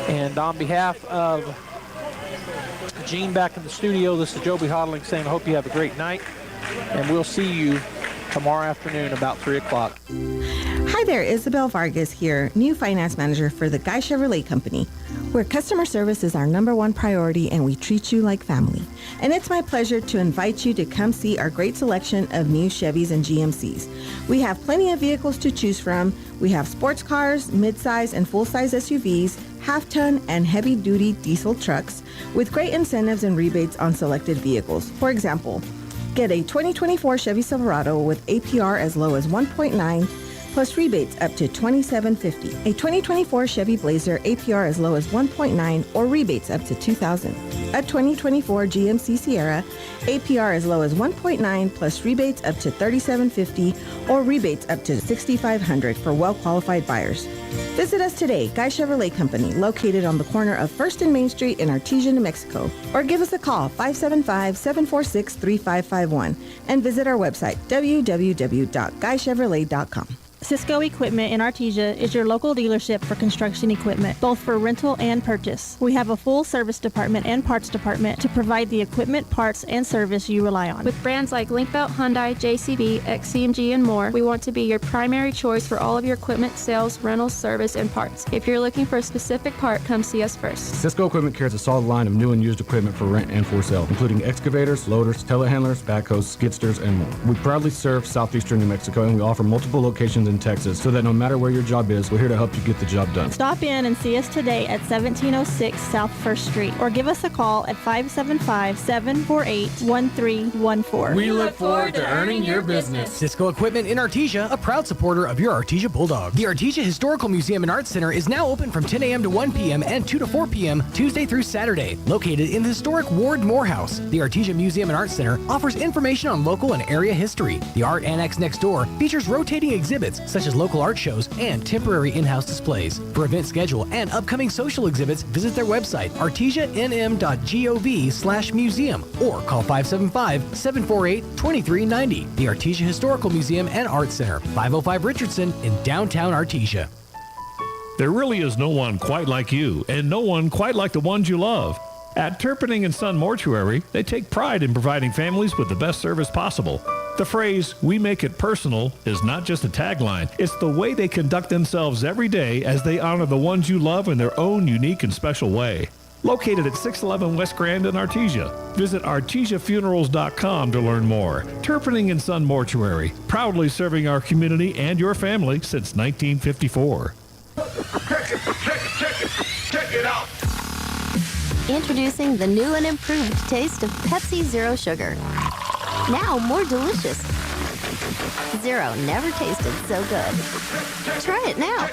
And on behalf of Gene back in the studio, this is Joby Hodling saying I hope you have a great night, and we'll see you tomorrow afternoon about 3 o'clock. Hi there, Isabel Vargas here, new finance manager for the Guy Chevrolet Company, where customer service is our #1 priority and we treat you like family. And it's my pleasure to invite you to come see our great selection of new Chevys and GMCs. We have plenty of vehicles to choose from. We have sports cars, midsize and full-size SUVs, half-ton and heavy-duty diesel trucks with great incentives and rebates on selected vehicles. For example, get a 2024 Chevy Silverado with APR as low as 1.9 plus rebates up to $2,750. A 2024 Chevy Blazer APR as low as 1.9 or rebates up to $2,000. A 2024 GMC Sierra APR as low as 1.9 plus rebates up to $3,750 or rebates up to $6,500 for well-qualified buyers. Visit us today, Guy Chevrolet Company, located on the corner of 1st and Main Street in Artesia, New Mexico. Or give us a call, 575-746-3551, and visit our website, www.guychevrolet.com. Cisco Equipment in Artesia is your local dealership for construction equipment, both for rental and purchase. We have a full service department and parts department to provide the equipment, parts, and service you rely on. With brands like Linkbelt, Hyundai, JCB, XCMG, and more, we want to be your primary choice for all of your equipment, sales, rentals, service, and parts. If you're looking for a specific part, come see us first. Cisco Equipment carries a solid line of new and used equipment for rent and for sale, including excavators, loaders, telehandlers, backhoes, skidsters, and more. We proudly serve southeastern New Mexico, and we offer multiple locations in Texas, so that no matter where your job is, we're here to help you get the job done. Stop in and see us today at 1706 South 1st Street, or give us a call at 575-748-1314. We look forward to earning your business. Cisco Equipment in Artesia, a proud supporter of your Artesia Bulldogs. The Artesia Historical Museum and Arts Center is now open from 10 a.m. to 1 p.m. and 2 to 4 p.m. Tuesday through Saturday. Located in the historic Ward Morehouse, the Artesia Museum and Arts Center offers information on local and area history. The art annex next door features rotating exhibits exhibits, such as local art shows and temporary in-house displays. For event schedule and upcoming social exhibits, visit their website, artesianm.gov/museum, or call 575-748-2390. The Artesia Historical Museum and Art Center, 505 Richardson in downtown Artesia. There really is no one quite like you, and no one quite like the ones you love. At Turpinning & Son Mortuary, they take pride in providing families with the best service possible. The phrase, "we make it personal," is not just a tagline. It's the way they conduct themselves every day as they honor the ones you love in their own unique and special way. Located at 611 West Grand in Artesia. Visit artesiafunerals.com to learn more. Turpinning & Son Mortuary, proudly serving our community and your family since 1954. Check it out. Introducing the new and improved taste of Pepsi Zero Sugar. Now more delicious. Zero never tasted so good. Try it now.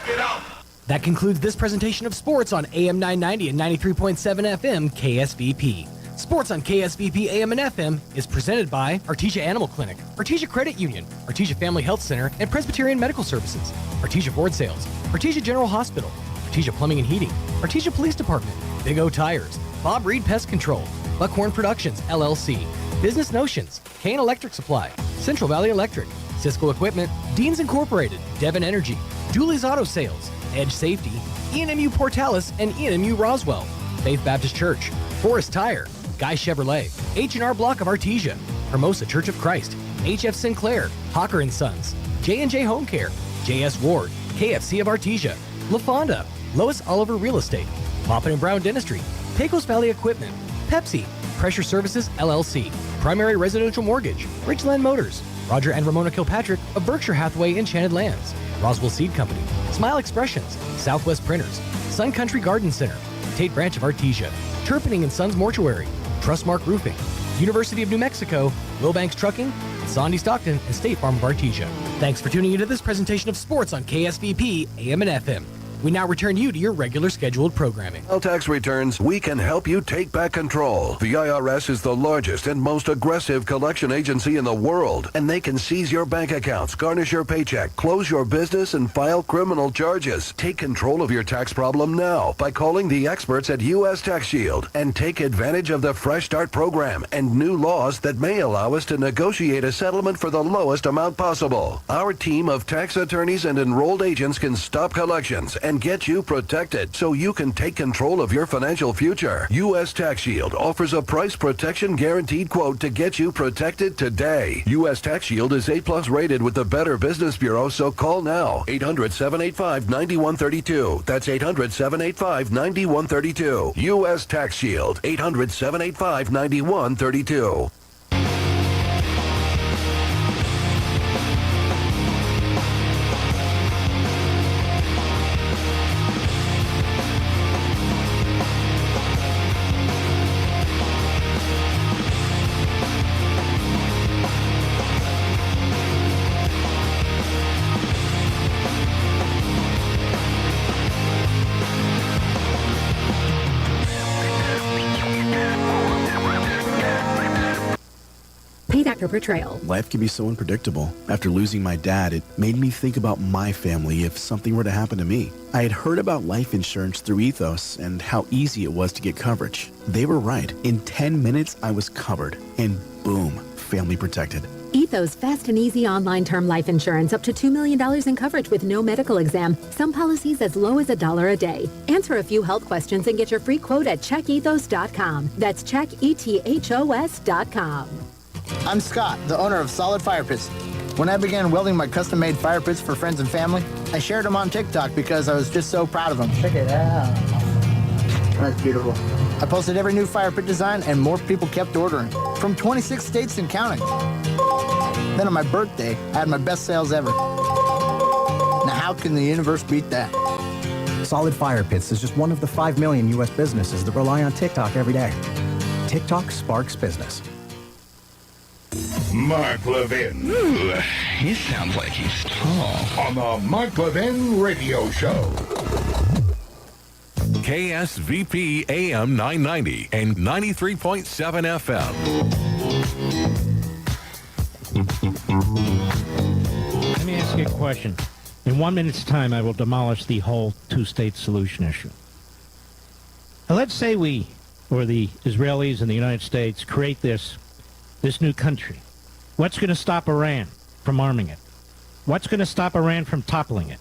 That concludes this presentation of sports on AM 990 and 93.7 FM KSVP. Sports on KSVP AM and FM is presented by Artesia Animal Clinic, Artesia Credit Union, Artesia Family Health Center and Presbyterian Medical Services, Artesia Ford Sales, Artesia General Hospital, Artesia Plumbing and Heating, Artesia Police Department, Big O Tires, Bob Reed Pest Control, Buckhorn Productions, LLC, Business Notions, Kane Electric Supply, Central Valley Electric, Cisco Equipment, Deans Incorporated, Devon Energy, Dooley's Auto Sales, Edge Safety, E&MU Portales and E&MU Roswell, Faith Baptist Church, Forest Tire, Guy Chevrolet, H&R Block of Artesia, Hermosa Church of Christ, HF Sinclair, Hawker & Sons, J&J Home Care, JS Ward, KFC of Artesia, La Fonda, Lois Oliver Real Estate, Poppin & Brown Dentistry, Pecos Valley Equipment, Pepsi, Pressure Services LLC, Primary Residential Mortgage, Ridgeland Motors, Roger and Ramona Kilpatrick of Berkshire Hathaway Enchanted Lands, Roswell Seed Company, Smile Expressions, Southwest Printers, Sun Country Garden Center, Tate Branch of Artesia, Turpinning & Sons Mortuary, Trustmark Roofing, University of New Mexico, Wilbanks Trucking, Sandy Stockton, and State Farm of Artesia. Thanks for tuning into this presentation of sports on KSVP AM and FM. We now return you to your regular scheduled programming. Tax returns, we can help you take back control. The IRS is the largest and most aggressive collection agency in the world, and they can seize your bank accounts, garnish your paycheck, close your business, and file criminal charges. Take control of your tax problem now by calling the experts at U.S. Tax Shield and take advantage of the Fresh Start program and new laws that may allow us to negotiate a settlement for the lowest amount possible. Our team of tax attorneys and enrolled agents can stop collections and get you protected so you can take control of your financial future. U.S. Tax Shield offers a price protection guaranteed quote to get you protected today. U.S. Tax Shield is A+ rated with the Better Business Bureau, so call now. 800-785-9132. That's 800-785-9132. U.S. Tax Shield. 800-785-9132. Portrayal. Life can be so unpredictable. After losing my dad, it made me think about my family if something were to happen to me. I had heard about life insurance through Ethos and how easy it was to get coverage. They were right. In 10 minutes, I was covered. And boom, family protected. Ethos fast and easy online term life insurance up to $2 million in coverage with no medical exam. Some policies as low as $1 a day. Answer a few health questions and get your free quote at checkethos.com. That's checkethos.com. I'm Scott, the owner of Solid Fire Pits. When I began welding my custom-made fire pits for friends and family, I shared them on TikTok because I was just so proud of them. Check it out. That's beautiful. I posted every new fire pit design and more people kept ordering, from 26 states and counting. Then on my birthday, I had my best sales ever. Now how can the universe beat that? Solid Fire Pits is just one of the 5 million U.S. businesses that rely on TikTok every day. TikTok sparks business. Mark Levin. Ooh, he sounds like he's tall. On the Mark Levin Radio Show. KSVP AM 990 and 93.7 FM. Let me ask you a question. In 1 minute's time, I will demolish the whole two-state solution issue. Now, let's say we, or the Israelis and the United States, create this new country. What's going to stop Iran from arming it? What's going to stop Iran from toppling it?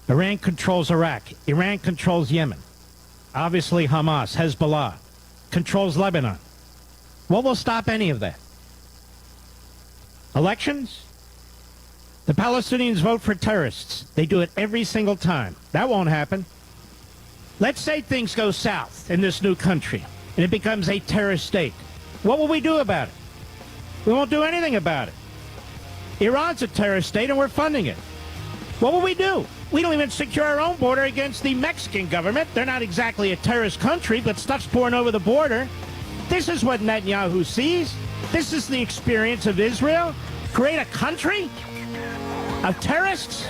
Iran controls Iraq. Iran controls Yemen. Obviously, Hamas, Hezbollah, controls Lebanon. What will stop any of that? Elections? The Palestinians vote for terrorists. They do it every single time. That won't happen. Let's say things go south in this new country and it becomes a terrorist state. What will we do about it? We won't do anything about it. Iran's a terrorist state and we're funding it. What will we do? We don't even secure our own border against the Mexican government. They're not exactly a terrorist country, but stuff's pouring over the border. This is what Netanyahu sees. This is the experience of Israel. Create a country of terrorists?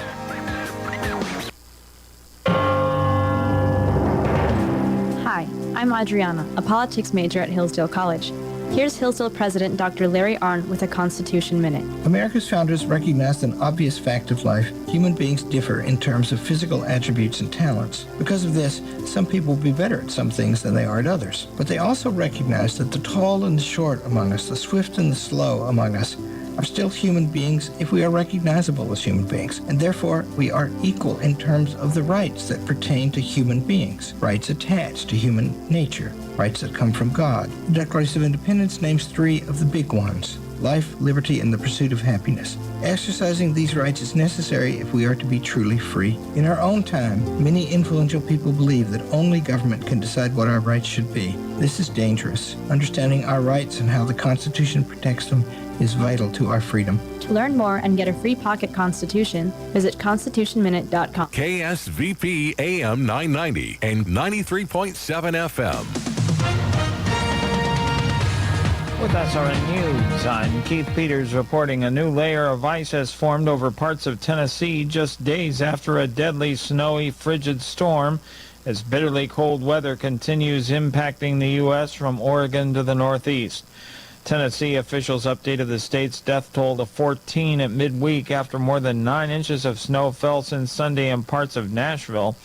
Hi, I'm Adriana, a politics major at Hillsdale College. Here's Hillsdale President Dr. Larry Arnn with a Constitution Minute. America's founders recognized an obvious fact of life. Human beings differ in terms of physical attributes and talents. Because of this, some people will be better at some things than they are at others. But they also recognized that the tall and the short among us, the swift and the slow among us, are still human beings if we are recognizable as human beings, and therefore we are equal in terms of the rights that pertain to human beings, rights attached to human nature, rights that come from God. The Declaration of Independence names three of the big ones: life, liberty, and the pursuit of happiness. Exercising these rights is necessary if we are to be truly free. In our own time, many influential people believe that only government can decide what our rights should be. This is dangerous. Understanding our rights and how the Constitution protects them is vital to our freedom. To learn more and get a free pocket Constitution, visit constitutionminute.com. KSVP AM 990 and 93.7 FM. With SRN News, I'm Keith Peters reporting a new layer of ice has formed over parts of Tennessee just days after a deadly, snowy, frigid storm as bitterly cold weather continues impacting the U.S. from Oregon to the northeast. Tennessee officials updated the state's death toll to 14 at midweek after more than 9 inches of snow fell since Sunday in parts of Nashville,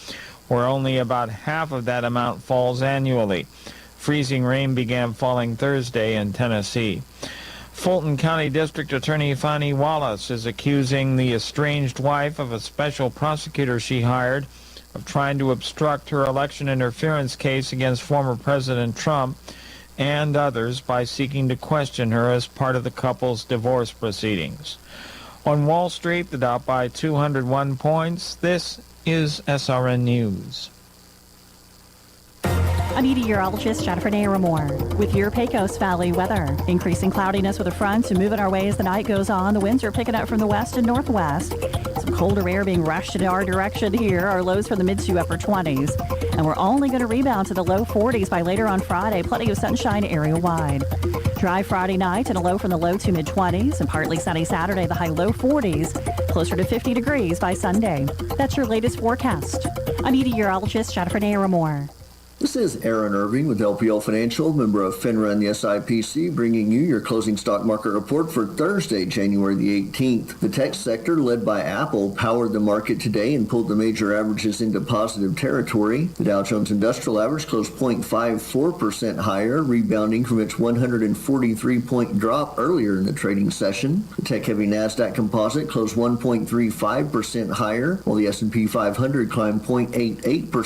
where only about half of that amount falls annually. Freezing rain began falling Thursday in Tennessee. Fulton County District Attorney Fani Wallace is accusing the estranged wife of a special prosecutor she hired of trying to obstruct her election interference case against former President Trump and others by seeking to question her as part of the couple's divorce proceedings. On Wall Street, the Dow by 201 points. This is SRN News. I'm meteorologist Jennifer Naramore with your Pecos Valley weather. Increasing cloudiness with a front and moving our way as the night goes on. The winds are picking up from the west and northwest. Some colder air being rushed in our direction here. Our lows from the mid to upper 20s. And we're only going to rebound to the low 40s by later on Friday. Plenty of sunshine area-wide. Dry Friday night and a low from the low to mid 20s. And partly sunny Saturday, the high low 40s. Closer to 50 degrees by Sunday. That's your latest forecast. I'm meteorologist Jennifer Naramore. This is Aaron Irving with LPL Financial, member of FINRA and the SIPC, bringing you your closing stock market report for Thursday, January the 18th. The tech sector, led by Apple, powered the market today and pulled the major averages into positive territory. The Dow Jones Industrial Average closed 0.54% higher, rebounding from its 143-point drop earlier in the trading session. The tech-heavy NASDAQ Composite closed 1.35% higher, while the S&P 500 climbed 0.88%.